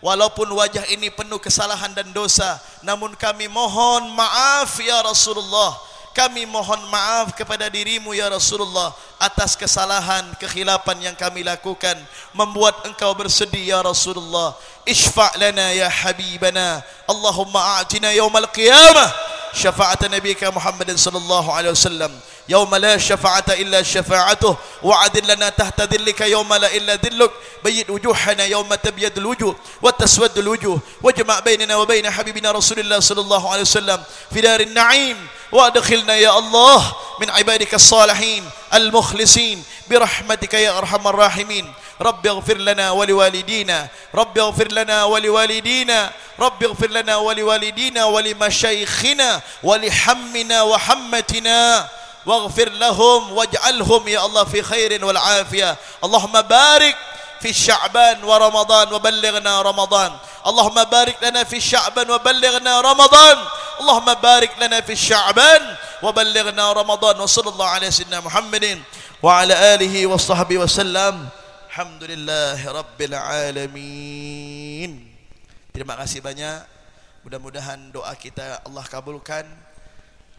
Walaupun wajah ini penuh kesalahan dan dosa, namun kami mohon maaf ya Rasulullah. Kami mohon maaf kepada dirimu ya Rasulullah atas kesalahan, kekhilafan yang kami lakukan, membuat engkau bersedih ya Rasulullah. Ishfa' lana ya habibana, Allahumma a'tina yawmal qiyamah syafa'at nabiyika Muhammadin sallallahu alaihi wasallam, yawma la syafa'ata illa syafa'atuh, wa'adil lana tahta dhillika yawma la illa dhilluk, bayyid wujuhana yawma tabyadul wujuh wa taswaddul wujuh, wajma' bainana wa bain habibina Rasulillah sallallahu alaihi wasallam fi darin na'im, wa adkhilna ya Allah min ibadika as-salihin al-mukhlisin birahmatika ya arhamar rahimin. Rabbi ighfir lana wa liwalidina, Rabbi ighfir lana wa liwalidina, Rabbi ighfir lana wa liwalidina wa limasyayikhina wa lihammina wa hammatina, waghfir lahum waj'alhum ya Allah fi khairin wal afiyah. Allahumma barik fi Sya'ban wa Ramadan wa ballighna Ramadan. Allahumma barik lana fi Sya'ban wa ballighna Ramadan. Allahumma barik lana fi Sya'ban wa ballighna Ramadan. Wa sallallahu ala sayyidina Muhammadin wa ala alihi wa sahbihi wa sallam. Alhamdulillahi rabbil alamin. Terima kasih banyak. Mudah-mudahan doa kita Allah kabulkan.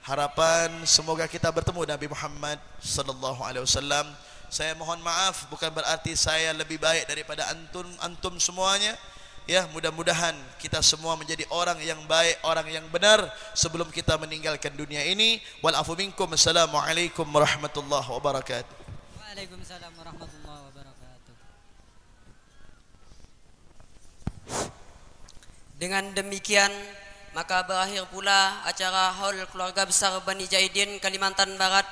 Harapan semoga kita bertemu Nabi Muhammad sallallahu alaihi wasallam. Saya mohon maaf, bukan berarti saya lebih baik daripada antum semuanya. Ya, mudah-mudahan kita semua menjadi orang yang baik, orang yang benar sebelum kita meninggalkan dunia ini. Wal afu minkum. Assalamualaikum warahmatullahi wabarakatuh.
Waalaikumsalam warahmatullahi wabarakatuh.
Dengan demikian maka berakhir pula acara haul keluarga besar Bani Jaidin Kalimantan Barat.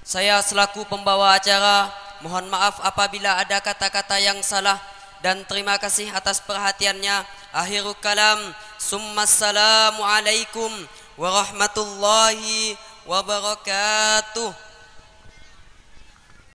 Saya selaku pembawa acara mohon maaf apabila ada kata-kata yang salah dan terima kasih atas perhatiannya. Akhirul kalam, summassalamu alaikum warahmatullahi wabarakatuh.